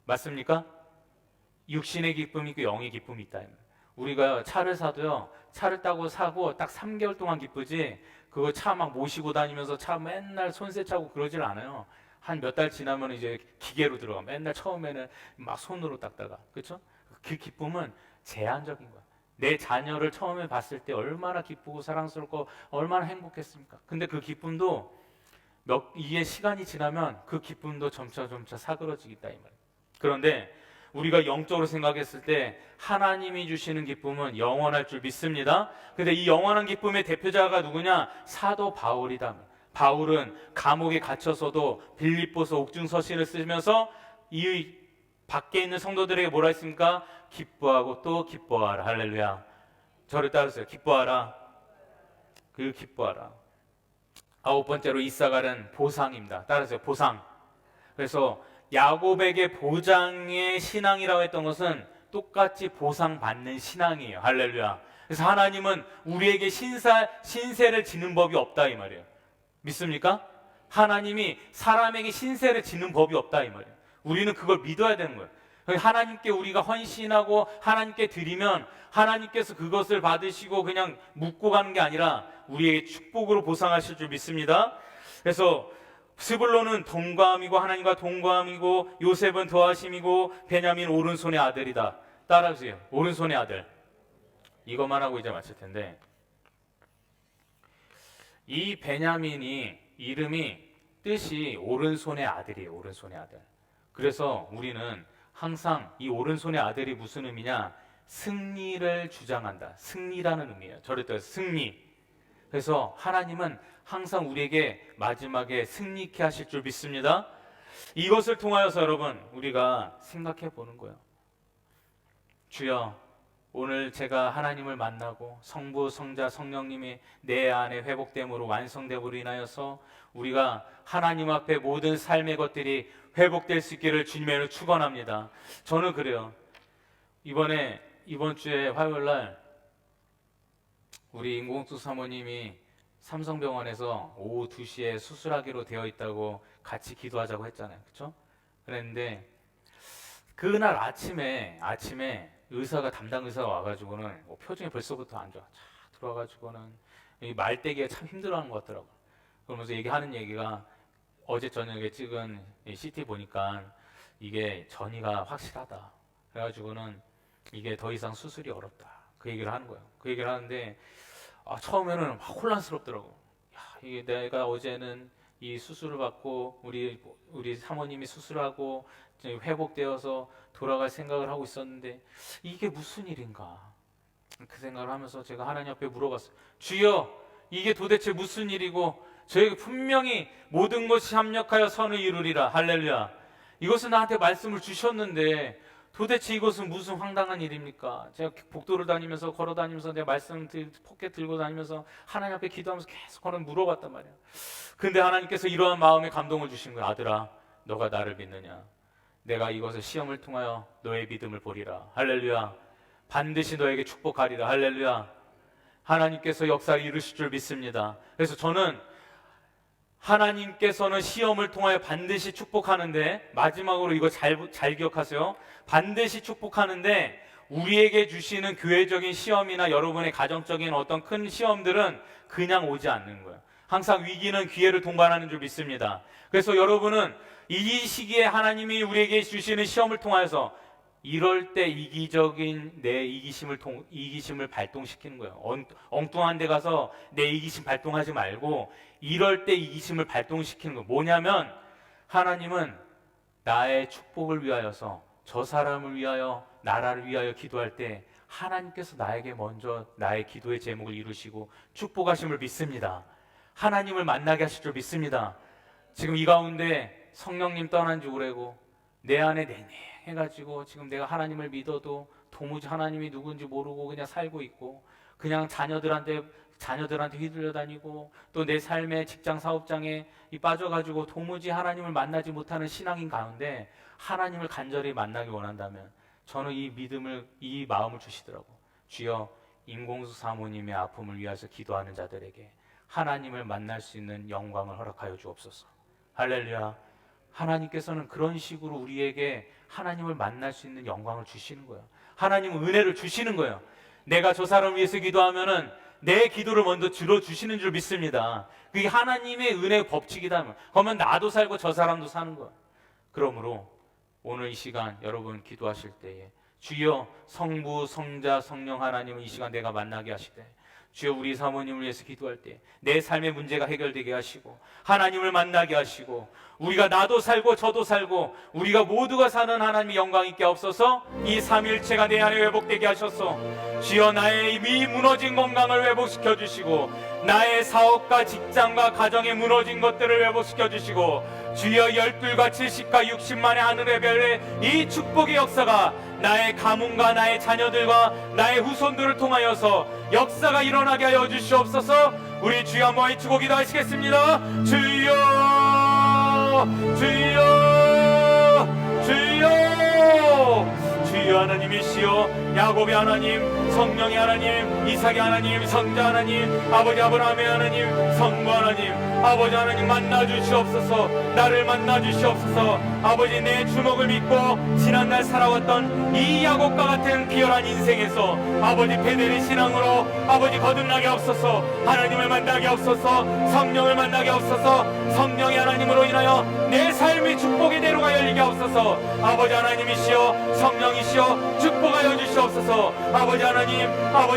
맞습니까? 육신의 기쁨이 있고 영의 기쁨이 있다. 우리가 차를 사도요, 차를 사고 딱 3개월 동안 기쁘지, 그거 차 막 모시고 다니면서 차 맨날 손세 차고 그러질 않아요. 한 몇 달 지나면 이제 기계로 들어가. 맨날 처음에는 막 손으로 닦다가. 그렇죠? 그 기쁨은 제한적인 거야. 내 자녀를 처음에 봤을 때 얼마나 기쁘고 사랑스럽고 얼마나 행복했습니까? 근데 그 기쁨도 이게 시간이 지나면 그 기쁨도 점차 사그러지겠다 이 말이에요. 그런데 우리가 영적으로 생각했을 때 하나님이 주시는 기쁨은 영원할 줄 믿습니다. 근데 이 영원한 기쁨의 대표자가 누구냐? 사도 바울이다. 바울은 감옥에 갇혀서도 빌립보서 옥중서신을 쓰면서 이 밖에 있는 성도들에게 뭐라 했습니까? 기뻐하고 또 기뻐하라. 할렐루야. 저를 따르세요. 기뻐하라. 기뻐하라. 9번째로 이사갈은 보상입니다. 따라서요. 보상. 그래서 야곱에게 보장의 신앙이라고 했던 것은 똑같이 보상받는 신앙이에요. 할렐루야. 그래서 하나님은 우리에게 신세를 지는 법이 없다 이 말이에요. 믿습니까? 하나님이 사람에게 신세를 지는 법이 없다 이 말이에요. 우리는 그걸 믿어야 되는 거예요. 하나님께 우리가 헌신하고 하나님께 드리면 하나님께서 그것을 받으시고 그냥 묻고 가는 게 아니라 우리에게 축복으로 보상하실 줄 믿습니다. 그래서 스불론은 동감이고 하나님과 동감이고 요셉은 더하심이고 베냐민 오른손의 아들이다. 따라하세요. 오른손의 아들. 이것만 하고 이제 마칠 텐데, 이 베냐민이 이름이 뜻이 오른손의 아들이에요. 오른손의 아들. 그래서 우리는 항상 이 오른손의 아들이 무슨 의미냐? 승리를 주장한다. 승리라는 의미예요. 저를 따라서 승리. 그래서 하나님은 항상 우리에게 마지막에 승리케 하실 줄 믿습니다. 이것을 통하여서 여러분 우리가 생각해 보는 거예요. 주여, 오늘 제가 하나님을 만나고 성부, 성자, 성령님이 내 안에 회복됨으로 완성됨으로 인하여서 우리가 하나님 앞에 모든 삶의 것들이 회복될 수 있기를 주님의 이름으로 축원합니다. 저는 그래요. 이번 주에 화요일 날 우리 인공수 사모님이 삼성병원에서 오후 2시에 수술하기로 되어 있다고 같이 기도하자고 했잖아요. 그렇죠? 그랬는데 그날 아침에 담당 의사가 와가지고는 표정이 벌써부터 안 좋아. 들어와가지고는 이 말대기가 참 힘들어하는 것 같더라고. 그러면서 얘기하는 얘기가 어제 저녁에 찍은 CT 보니까 이게 전이가 확실하다. 그래가지고는 이게 더 이상 수술이 어렵다. 그 얘기를 하는 거예요. 그 얘기를 하는데 처음에는 막 혼란스럽더라고. 야, 이게 내가 어제는 이 수술을 받고 우리 사모님이 수술하고 회복되어서 돌아갈 생각을 하고 있었는데 이게 무슨 일인가? 그 생각을 하면서 제가 하나님 앞에 물어봤어요. 주여, 이게 도대체 무슨 일이고 저에게 분명히 모든 것이 합력하여 선을 이루리라. 할렐루야. 이것은 나한테 말씀을 주셨는데 도대체 이것은 무슨 황당한 일입니까? 제가 복도를 다니면서 걸어다니면서 내 말씀 포켓 들고 다니면서 하나님 앞에 기도하면서 계속 물어봤단 말이야. 근데 하나님께서 이러한 마음에 감동을 주신 거야. 아들아, 너가 나를 믿느냐? 내가 이것을 시험을 통하여 너의 믿음을 보리라. 할렐루야. 반드시 너에게 축복하리라. 할렐루야. 하나님께서 역사를 이루실 줄 믿습니다. 그래서 저는 하나님께서는 시험을 통하여 반드시 축복하는데, 마지막으로 이거 잘 기억하세요. 반드시 축복하는데 우리에게 주시는 교회적인 시험이나 여러분의 가정적인 어떤 큰 시험들은 그냥 오지 않는 거예요. 항상 위기는 기회를 동반하는 줄 믿습니다. 그래서 여러분은 이 시기에 하나님이 우리에게 주시는 시험을 통하여서 이럴 때 이기적인 내 이기심을 발동시키는 거예요. 엉뚱한 데 가서 내 이기심 발동하지 말고 이럴 때 이기심을 발동시키는 거예요. 뭐냐면 하나님은 나의 축복을 위하여서 저 사람을 위하여 나라를 위하여 기도할 때 하나님께서 나에게 먼저 나의 기도의 제목을 이루시고 축복하심을 믿습니다. 하나님을 만나게 하실 줄 믿습니다. 지금 이 가운데 성령님 떠난 지 오래고 내 안에 냉랭해가지고 지금 내가 하나님을 믿어도 도무지 하나님이 누군지 모르고 그냥 살고 있고 그냥 자녀들한테 휘둘려 다니고 또 내 삶의 직장 사업장에 빠져가지고 도무지 하나님을 만나지 못하는 신앙인 가운데 하나님을 간절히 만나기 원한다면 저는 이 마음을 주시더라고. 주여, 인공수 사모님의 아픔을 위해서 기도하는 자들에게 하나님을 만날 수 있는 영광을 허락하여 주옵소서. 할렐루야. 하나님께서는 그런 식으로 우리에게 하나님을 만날 수 있는 영광을 주시는 거예요. 하나님은 은혜를 주시는 거예요. 내가 저 사람을 위해서 기도하면은 내 기도를 먼저 들어주시는 줄 믿습니다. 그게 하나님의 은혜의 법칙이다. 그러면 나도 살고 저 사람도 사는 거예요. 그러므로 오늘 이 시간 여러분 기도하실 때에 주여, 성부, 성자, 성령 하나님을 이 시간 내가 만나게 하시되 주여, 우리 사모님을 위해서 기도할 때 내 삶의 문제가 해결되게 하시고 하나님을 만나게 하시고 우리가 나도 살고 저도 살고 우리가 모두가 사는 하나님의 영광 있게 하옵소서. 이 삼일체가 내 안에 회복되게 하셔서 주여, 나의 이 무너진 건강을 회복시켜 주시고 나의 사업과 직장과 가정에 무너진 것들을 회복시켜 주시고 주여, 12과 70과 60만의 하늘의 별의 이 축복의 역사가 나의 가문과 나의 자녀들과 나의 후손들을 통하여서 역사가 일어나게 하여 주시옵소서. 우리 주여 한번 외치고 기도하시겠습니다. 주여, 주여, 주여. 주여 하나님이시여, 야곱의 하나님, 성령의 하나님, 이삭의 하나님, 성자 하나님, 아버지 아브라함의 하나님, 성부 하나님, 아버지 하나님 만나주시옵소서. 나를 만나주시옵소서. 아버지, 내 주먹을 믿고 지난날 살아왔던 이 야곱과 같은 비열한 인생에서 아버지 베델의 신앙으로 아버지 거듭나게 없어서 하나님을 만나게 없어서 성령을 만나게 없어서 성령의 하나님으로 인하여 내 삶의 축복의 대로가 열리게 없어서 아버지 하나님이시여, 성령이시여 축복하여 주시옵소서. 아버지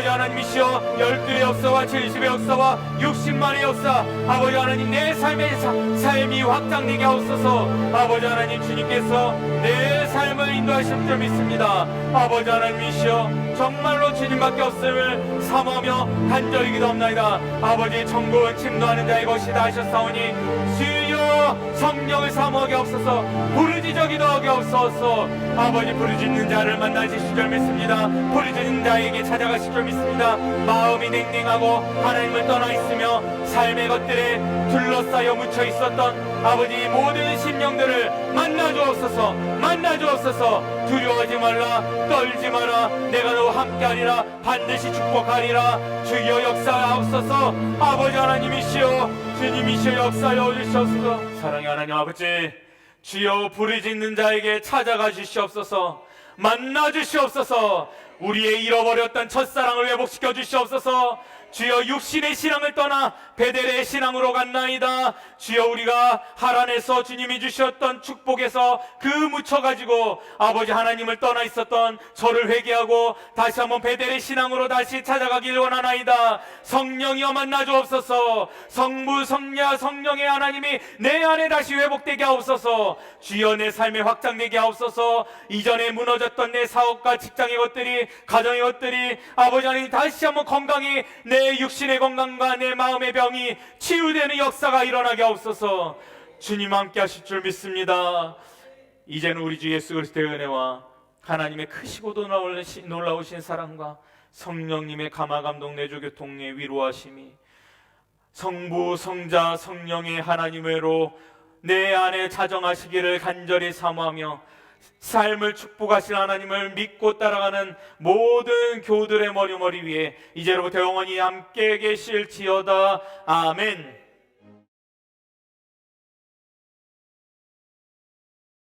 하나님이시여, 12의 역사와 70의 역사와 60만의 역사 아버지 하나님 내 삶이 확장되게 하옵소서. 아버지 하나님, 주님께서 내 삶을 인도하실 줄 믿습니다. 아버지 하나님이시여, 정말로 주님밖에 없음을 사모하며 간절히 기도합나이다. 아버지, 천국은 침노하는 자의 것이다 하셨사오니 주여, 주여 성령을 사모하게 없어서 부르짖어기도 하게 없어서 아버지 부르짖는 자를 만나실 줄 믿습니다. 부르짖는 자에게 찾아가실 줄 믿습니다. 마음이 냉랭하고 하나님을 떠나 있으며 삶의 것들에 둘러싸여 묻혀 있었던 아버지 모든 심령들을 만나 주옵소서. 만나 주옵소서. 두려워하지 말라 떨지 마라 내가 너와 함께하리라 반드시 축복하리라. 주여 역사하옵소서. 아버지 하나님이시여 주님이시여 역사하여 주시옵소서. 사랑의 하나님 아버지 주여 부르짖는 자에게 찾아가 주시옵소서. 만나 주시옵소서. 우리의 잃어버렸던 첫사랑을 회복시켜 주시옵소서. 주여 육신의 신앙을 떠나 베델의 신앙으로 갔나이다. 주여 우리가 하란에서 주님이 주셨던 축복에서 그 묻혀가지고 아버지 하나님을 떠나 있었던 저를 회개하고 다시 한번 베델의 신앙으로 다시 찾아가길 원하나이다. 성령이여 만나 주옵소서. 성부 성자 성령의 하나님이 내 안에 다시 회복되게 하옵소서. 주여 내 삶에 확장되게 하옵소서. 이전에 무너졌던 내 사업과 직장의 것들이 가정의 것들이 아버지 하나님 다시 한번 건강히 내 육신의 건강과 내 마음의 병이 치유되는 역사가 일어나게 하옵소서. 주님 함께 하실 줄 믿습니다. 이제는 우리 주 예수 그리스도의 은혜와 하나님의 크시고도 놀라우신 사랑과 성령님의 감화감동 내주 교통의 위로하심이 성부 성자 성령의 하나님으로 내 안에 자정하시기를 간절히 사모하며 삶을 축복하신 하나님을 믿고 따라가는 모든 교우들의 머리 위에 이제로부터 영원히 함께 계실지어다. 아멘.